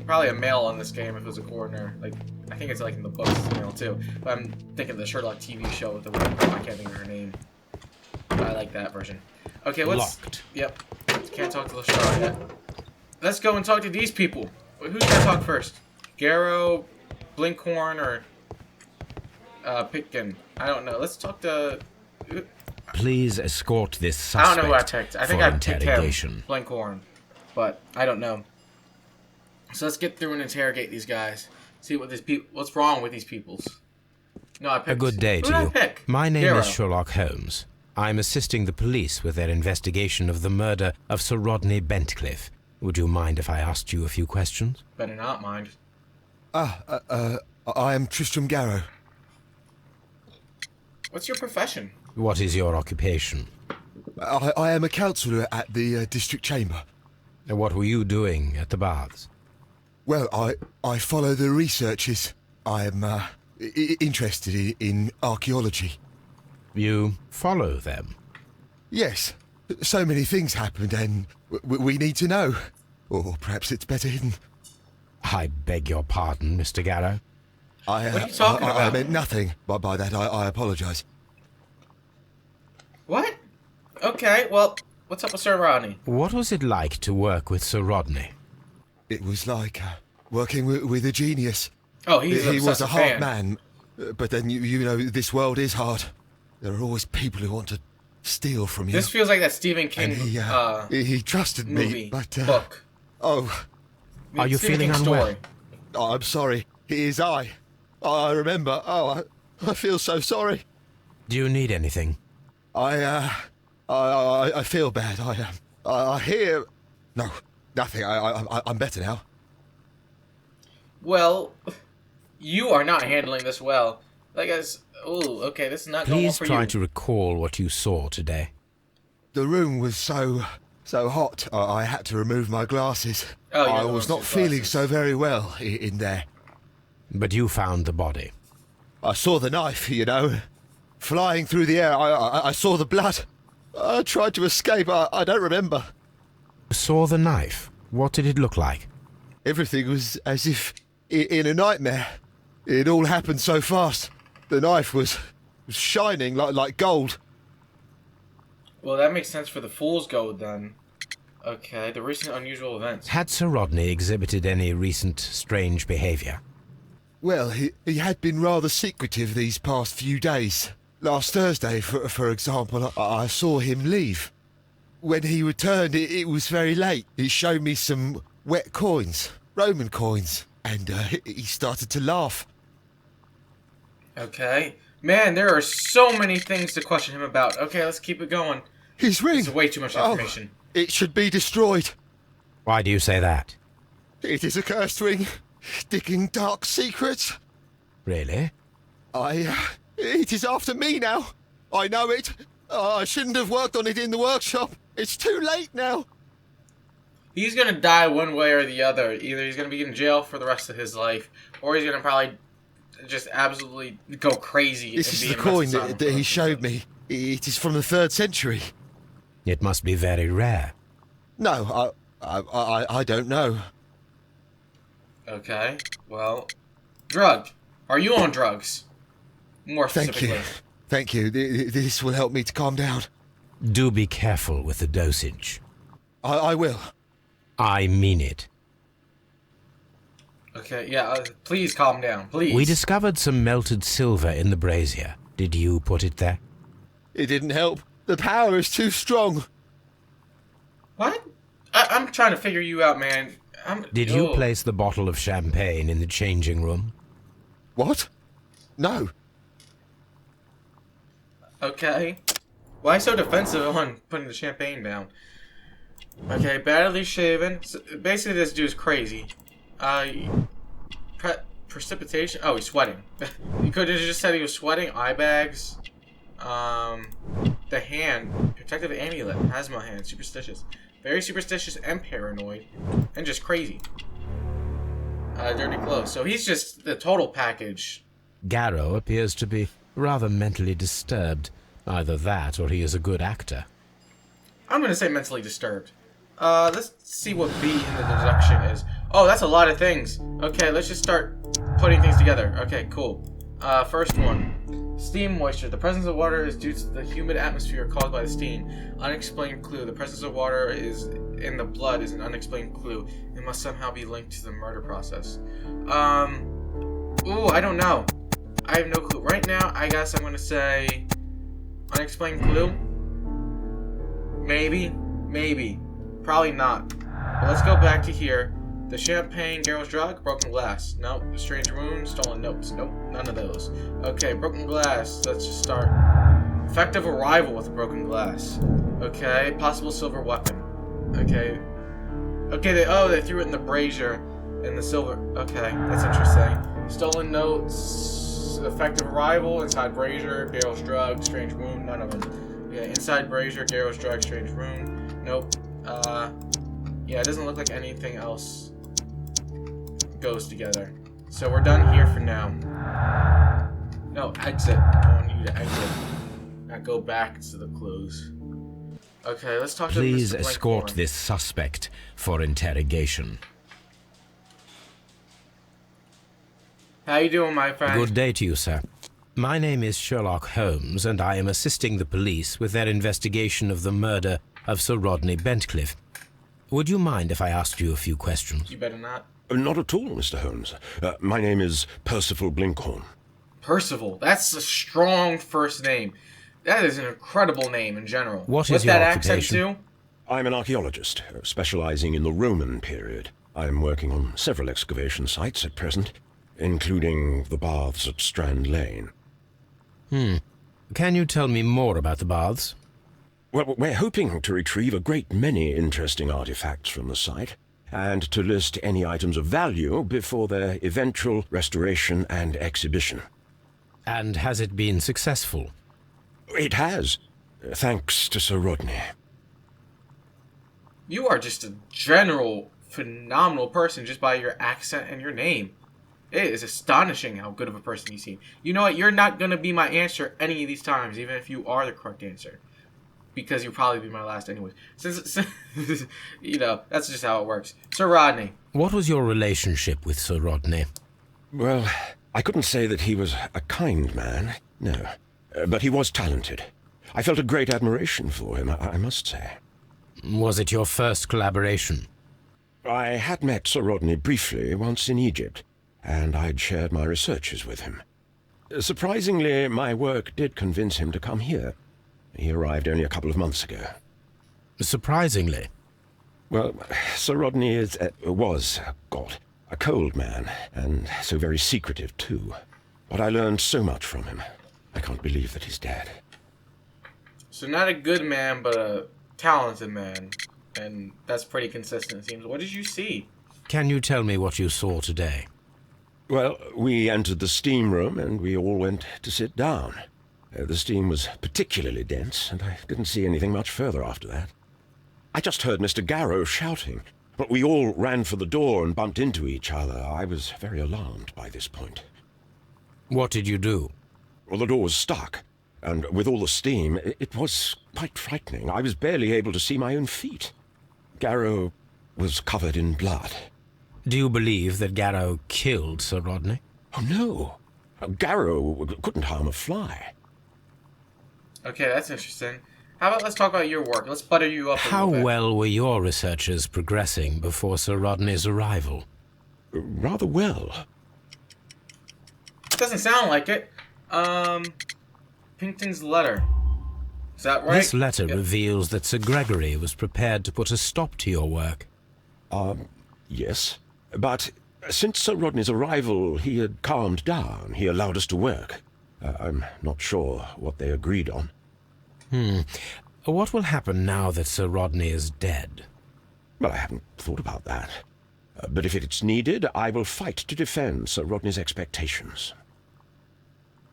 probably a male in this game if it was a coroner. Like, I think it's like in the books it's a male too. But I'm thinking the Sherlock TV show with the woman. I can't think of her name. But I like that version. Okay, let's... Locked. Yep. Can't talk to Lestrade yet. Let's go and talk to these people. Who's gonna talk first? Garrow, Blinkhorn, or Pitkin? I don't know. Let's talk to... Please escort this I suspect don't know who I picked. I think for I picked him, interrogation. Blinkhorn. But I don't know. So let's get through and interrogate these guys. See what what's wrong with these peoples. No, I picked... A good day Who to did I you. pick? My name Garrow. is Sherlock Holmes. I'm assisting the police with their investigation of the murder of Sir Rodney Bentcliffe. Would you mind if I asked you a few questions? Better not mind. I am Tristram Garrow. What's your profession? What is your occupation? I am a counsellor at the district chamber. And what were you doing at the baths? Well, I follow the researches. I am interested in archaeology. You follow them? Yes, so many things happened and we need to know. Or perhaps it's better hidden. I beg your pardon, Mr. Garrow. What are you talking I about? meant nothing by that. I apologise. What? Okay, well, what's up with Sir Rodney? What was it like to work with Sir Rodney? It was like working with a genius. Oh, he's He was a obsessive hard fan. man, but then you know this world is hard. There are always people who want to steal from you. This feels like that Stephen King And he trusted movie, me, but book. oh, Are you Stephen feeling King unwell? story. I'm sorry. It is I. I remember. Oh, I feel so sorry. Do you need anything? I feel bad. I hear. No, nothing. I'm better now. Well, you are not handling this well. Like, ooh, okay, this is not going well Please for try you. to recall what you saw today. The room was so hot. I had to remove my glasses. Oh, you I had to was remove not your feeling glasses. so very well in there. But you found the body. I saw the knife, you know, flying through the air. I saw the blood. I tried to escape. I don't remember. You saw the knife. What did it look like? Everything was as if in a nightmare. It all happened so fast. The knife was shining like gold. Well, that makes sense for the Fool's Gold, then. Okay, the recent unusual events. Had Sir Rodney exhibited any recent strange behaviour? Well, he had been rather secretive these past few days. Last Thursday, for example, I saw him leave. When he returned, it was very late. He showed me some wet coins, Roman coins, and he started to laugh. Okay. Man, there are so many things to question him about. Okay, let's keep it going. His ring! It's way too much information. It should be destroyed. Why do you say that? It is a cursed ring, digging dark secrets. Really? It is after me now. I know it. I shouldn't have worked on it in the workshop. It's too late now. He's gonna die one way or the other. Either he's gonna be in jail for the rest of his life, or he's gonna probably just absolutely go crazy. This is the coin that he showed me. It is from the 3rd century. It must be very rare. No, I don't know. Okay, well, drug. Are you on drugs? More specifically. Thank you. This will help me to calm down. Do be careful with the dosage. I will. I mean it. Okay, yeah, please calm down, please. We discovered some melted silver in the brazier. Did you put it there? It didn't help. The power is too strong. What? I'm trying to figure you out, man. Did you place the bottle of champagne in the changing room? What? No. Okay. Why so defensive on putting the champagne down? Okay, badly shaven. So basically, this dude's crazy. Precipitation. Oh, he's sweating. You could have just said he was sweating. Eye bags. The hand. Protective amulet. Plasma hand. Superstitious. Very superstitious and paranoid. And just crazy. Dirty clothes. So he's just the total package. Garrow appears to be rather mentally disturbed. Either that, or he is a good actor. I'm gonna say mentally disturbed. Let's see what B in the deduction is. Oh, that's a lot of things. Okay, let's just start putting things together. Okay, cool. First one. Steam moisture. The presence of water is due to the humid atmosphere caused by the steam. Unexplained clue. The presence of water is in the blood is an unexplained clue. It must somehow be linked to the murder process. Ooh, I don't know. I have no clue. Right now, I guess I'm gonna say unexplained clue. Maybe. Probably not. But let's go back to here. The champagne, Garrow's drug, broken glass. Nope. The strange wound, stolen notes. Nope. None of those. Okay, broken glass. Let's just start. Effective arrival with broken glass. Okay, possible silver weapon. Okay. Okay, they threw it in the brazier. In the silver. Okay, that's interesting. Stolen notes. Effective arrival, inside brazier, Garrow's drug, strange wound, none of them. Yeah, inside brazier, Garrow's drug, strange wound. Nope. Yeah, it doesn't look like anything else goes together. So we're done here for now. No, exit. I want you to exit. Not go back to the clues. Okay, let's talk to Mr. Please Blankhorn. escort this suspect for interrogation. How you doing, my friend? Good day to you, sir. My name is Sherlock Holmes, and I am assisting the police with their investigation of the murder of Sir Rodney Bentcliffe. Would you mind if I asked you a few questions? You better not. Not at all, Mr. Holmes. My name is Percival Blinkhorn. Percival. That's a strong first name. That is an incredible name in general. What is What's your that occupation? accent too? I'm an archaeologist, specializing in the Roman period. I'm working on several excavation sites at present, including the baths at Strand Lane. Can you tell me more about the baths? Well, we're hoping to retrieve a great many interesting artifacts from the site, and to list any items of value before their eventual restoration and exhibition. And has it been successful? It has, thanks to Sir Rodney. You are just a general phenomenal person just by your accent and your name. It is astonishing how good of a person you seem. You know what? You're not going to be my answer any of these times, even if you are the correct answer. Because you'll probably be my last anyways. Since you know, that's just how it works. Sir Rodney. What was your relationship with Sir Rodney? Well, I couldn't say that he was a kind man, no. But he was talented. I felt a great admiration for him, I must say. Was it your first collaboration? I had met Sir Rodney briefly once in Egypt, and I'd shared my researches with him. Surprisingly, my work did convince him to come here. He arrived only a couple of months ago. Surprisingly? Well, Sir Rodney was a cold man, and so very secretive too. But I learned so much from him. I can't believe that he's dead. So not a good man, but a talented man. And that's pretty consistent, it seems. What did you see? Can you tell me what you saw today? Well, we entered the steam room, and we all went to sit down. The steam was particularly dense, and I didn't see anything much further after that. I just heard Mr. Garrow shouting. But we all ran for the door and bumped into each other. I was very alarmed by this point. What did you do? Well, the door was stuck, and with all the steam, it was quite frightening. I was barely able to see my own feet. Garrow was covered in blood. Do you believe that Garrow killed Sir Rodney? Oh, no. Garrow couldn't harm a fly. Okay, that's interesting. How about let's talk about your work? Let's butter you up a How little bit. well were your researches progressing before Sir Rodney's arrival? Rather well. Doesn't sound like it. Pinkton's letter. Is that right? This letter Yep. reveals that Sir Gregory was prepared to put a stop to your work. Yes. But since Sir Rodney's arrival, he had calmed down. He allowed us to work. I'm not sure what they agreed on. What will happen now that Sir Rodney is dead? Well, I haven't thought about that. But if it's needed, I will fight to defend Sir Rodney's expectations.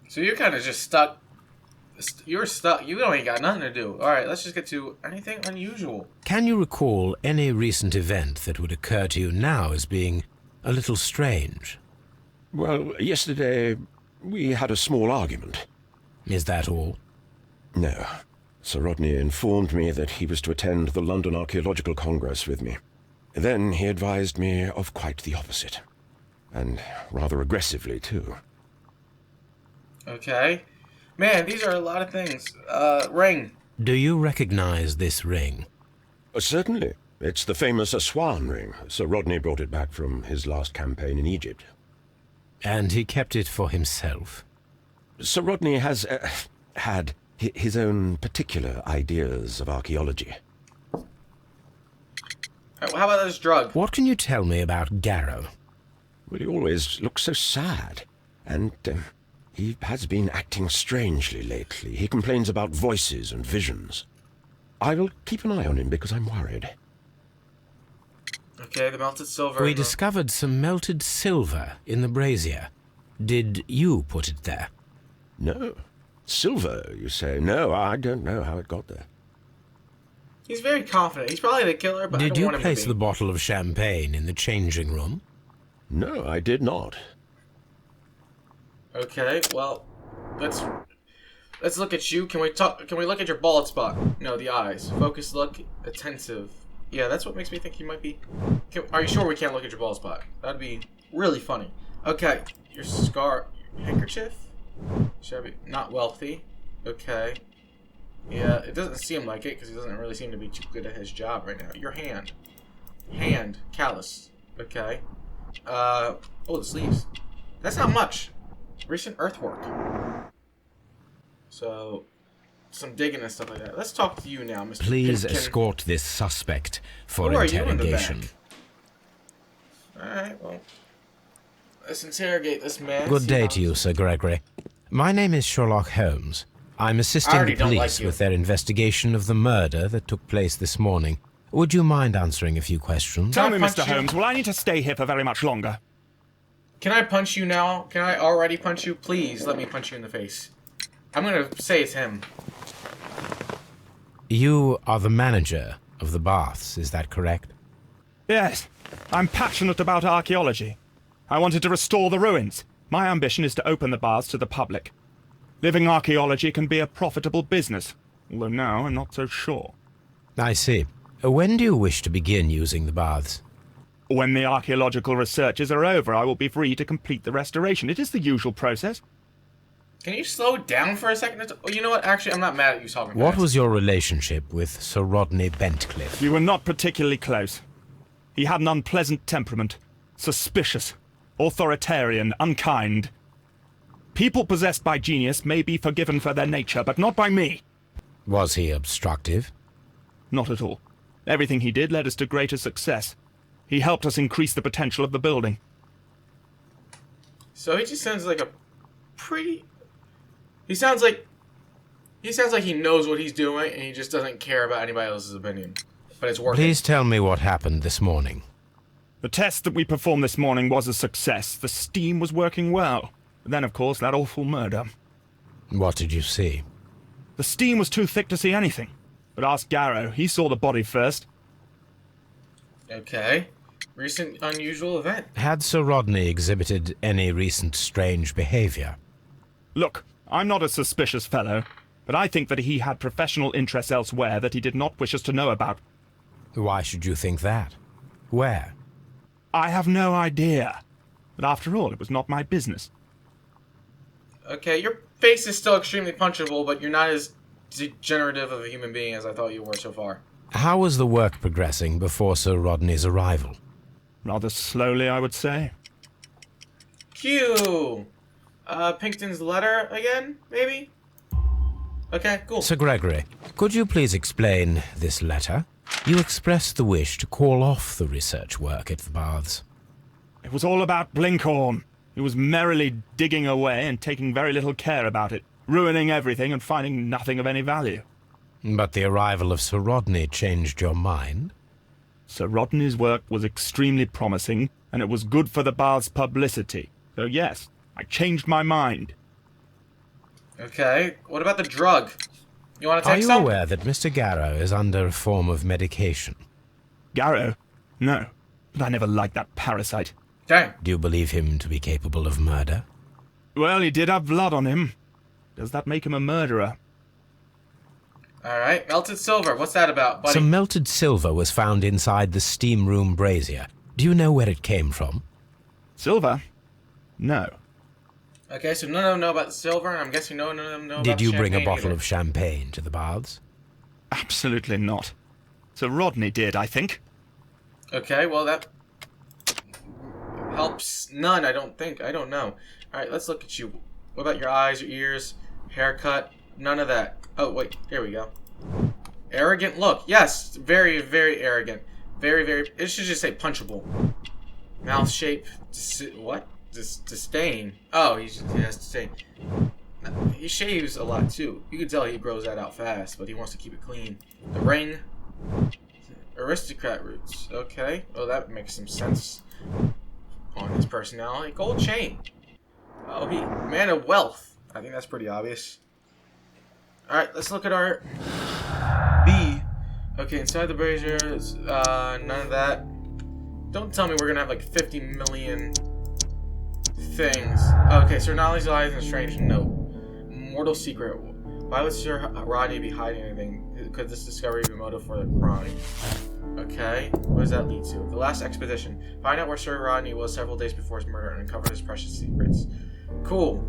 So you're kind of just stuck. You're stuck. You ain't got nothing to do. All right, let's just get to anything unusual. Can you recall any recent event that would occur to you now as being a little strange? Well, yesterday we had a small argument. Is that all? No. Sir Rodney informed me that he was to attend the London Archaeological Congress with me. Then he advised me of quite the opposite. And rather aggressively, too. Okay. Man, these are a lot of things. Ring. Do you recognize this ring? Certainly. It's the famous Aswan ring. Sir Rodney brought it back from his last campaign in Egypt. And he kept it for himself? Sir Rodney has had his own particular ideas of archaeology. How about this drug? What can you tell me about Garrow? Well, he always looks so sad. And he has been acting strangely lately. He complains about voices and visions. I will keep an eye on him because I'm worried. Okay, the melted silver. We discovered some melted silver in the brazier. Did you put it there? No. Silver, you say? No, I don't know how it got there. He's very confident. He's probably the killer, but I Did don't you want him place to be. the bottle of champagne in the changing room? No, I did not. Okay, well, let's look at you. Can we look at your bullet spot? No, the eyes. Focus, look, attentive. Yeah, that's what makes me think you might be. Are you sure we can't look at your bullet spot? That'd be really funny. Okay, your scar, your handkerchief. Shabby, not wealthy. Okay. Yeah, it doesn't seem like it because he doesn't really seem to be too good at his job right now. Your hand, callous. Okay. Oh, the sleeves. That's not much. Recent earthwork. So, some digging and stuff like that. Let's talk to you now, Mr. Please Pitkin. escort this suspect for Who are you in the interrogation. back? Alright, well. Let's interrogate this man. Good see day how- to you, Sir Gregory. My name is Sherlock Holmes. I'm assisting already the don't police like you. with their investigation of the murder that took place this morning. Would you mind answering a few questions? Can Tell I me, punch Mr. you? Holmes, will I need to stay here for very much longer? Can I punch you now? Can I already punch you? Please let me punch you in the face. I'm gonna say it's him. You are the manager of the baths, is that correct? Yes, I'm passionate about archaeology. I wanted to restore the ruins. My ambition is to open the baths to the public. Living archaeology can be a profitable business, although now I'm not so sure. I see. When do you wish to begin using the baths? When the archaeological researches are over, I will be free to complete the restoration. It is the usual process. Can you slow down for a second? Oh, you know what? Actually, I'm not mad at you talking What fast. was your relationship with Sir Rodney Bentcliffe? We were not particularly close. He had an unpleasant temperament, suspicious, authoritarian, unkind. People possessed by genius may be forgiven for their nature, but not by me. Was he obstructive? Not at all. Everything he did led us to greater success. He helped us increase the potential of the building. So he just sounds like a pretty... He sounds like he knows what he's doing, and he just doesn't care about anybody else's opinion. But it's working. Please tell me what happened this morning. The test that we performed this morning was a success. The steam was working well. But then, of course, that awful murder. What did you see? The steam was too thick to see anything. But ask Garrow. He saw the body first. Okay. Recent unusual event. Had Sir Rodney exhibited any recent strange behavior? Look, I'm not a suspicious fellow, but I think that he had professional interests elsewhere that he did not wish us to know about. Why should you think that? Where? I have no idea. But after all, it was not my business. Okay, your face is still extremely punchable, but you're not as degenerative of a human being as I thought you were so far. How was the work progressing before Sir Rodney's arrival? Rather slowly, I would say. Q! Pinkerton's letter again, maybe? Okay, cool. Sir Gregory, could you please explain this letter? You expressed the wish to call off the research work at the baths. It was all about Blinkhorn. He was merrily digging away and taking very little care about it, ruining everything and finding nothing of any value. But the arrival of Sir Rodney changed your mind? Sir Rodney's work was extremely promising, and it was good for the bath's publicity. So yes, I changed my mind. Okay, what about the drug? You want to take some? Are you aware that Mr. Garrow is under a form of medication? Garrow? No, but I never liked that parasite. Okay. Do you believe him to be capable of murder? Well, he did have blood on him. Does that make him a murderer? Alright, melted silver. What's that about, buddy? Some melted silver was found inside the steam room brazier. Do you know where it came from? Silver? No. Okay, so none of them know about the silver, and I'm guessing none of them know about Did you bring a champagne bottle either. of champagne to the baths? Absolutely not. Sir Rodney did, I think. Okay, well that helps none, I don't think. I don't know. Alright, let's look at you. What about your eyes, your ears, haircut? None of that. Oh, wait, here we go. Arrogant look. Yes, very, very arrogant. Very, very... It should just say punchable. Mouth shape. What? Disdain. Oh, he has disdain. He shaves a lot, too. You can tell he grows that out fast, but he wants to keep it clean. The ring. Aristocrat roots. Okay. Oh, that makes some sense on his personality. Gold chain. Oh, he... Man of wealth. I think that's pretty obvious. Alright, let's look at our B. Okay, inside the brazier, none of that. Don't tell me we're gonna have like 50 million things. Okay, Sir Knowledge lies in a strange note. Mortal secret. Why would Sir Rodney be hiding anything? Could this discovery be a motive for the crime? Okay, what does that lead to? The last expedition. Find out where Sir Rodney was several days before his murder and uncover his precious secrets. Cool.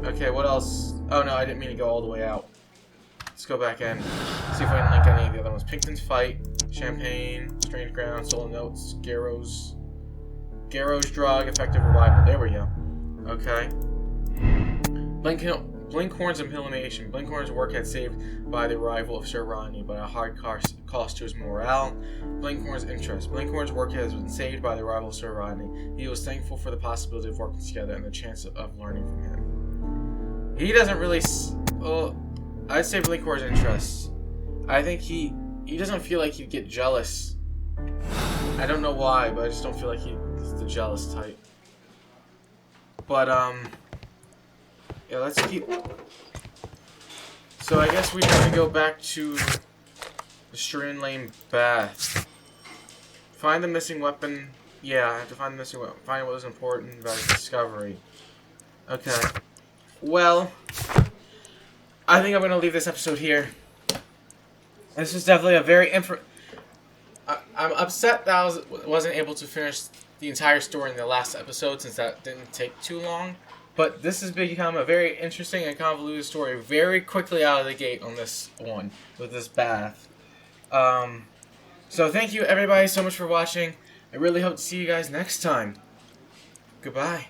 Okay, what else? Oh no, I didn't mean to go all the way out. Let's go back in. See if I can link any of the other ones. Pinkerton's fight, champagne, strange ground, stolen notes, Garrow's drug, effective revival. There we go. Okay. Blinkhorn's humiliation. Blinkhorn's work had saved by the arrival of Sir Rodney, but a hard cost to his morale. Blinkhorn's interest. Blinkhorn's work has been saved by the arrival of Sir Rodney. He was thankful for the possibility of working together and the chance of learning from him. He doesn't really... Well, I'd say Blinkhorn's interests. I think he doesn't feel like he'd get jealous. I don't know why, but I just don't feel like he's the jealous type. But, yeah, let's keep... So I guess we have to go back to the Strand Lane Bath. Find the missing weapon. Yeah, I have to find the missing weapon. Find what was important about his discovery. Okay. Well, I think I'm going to leave this episode here. This was definitely a very... I'm upset that I wasn't able to finish the entire story in the last episode since that didn't take too long. But this has become a very interesting and convoluted story very quickly out of the gate on this one with this bath. So thank you everybody so much for watching. I really hope to see you guys next time. Goodbye.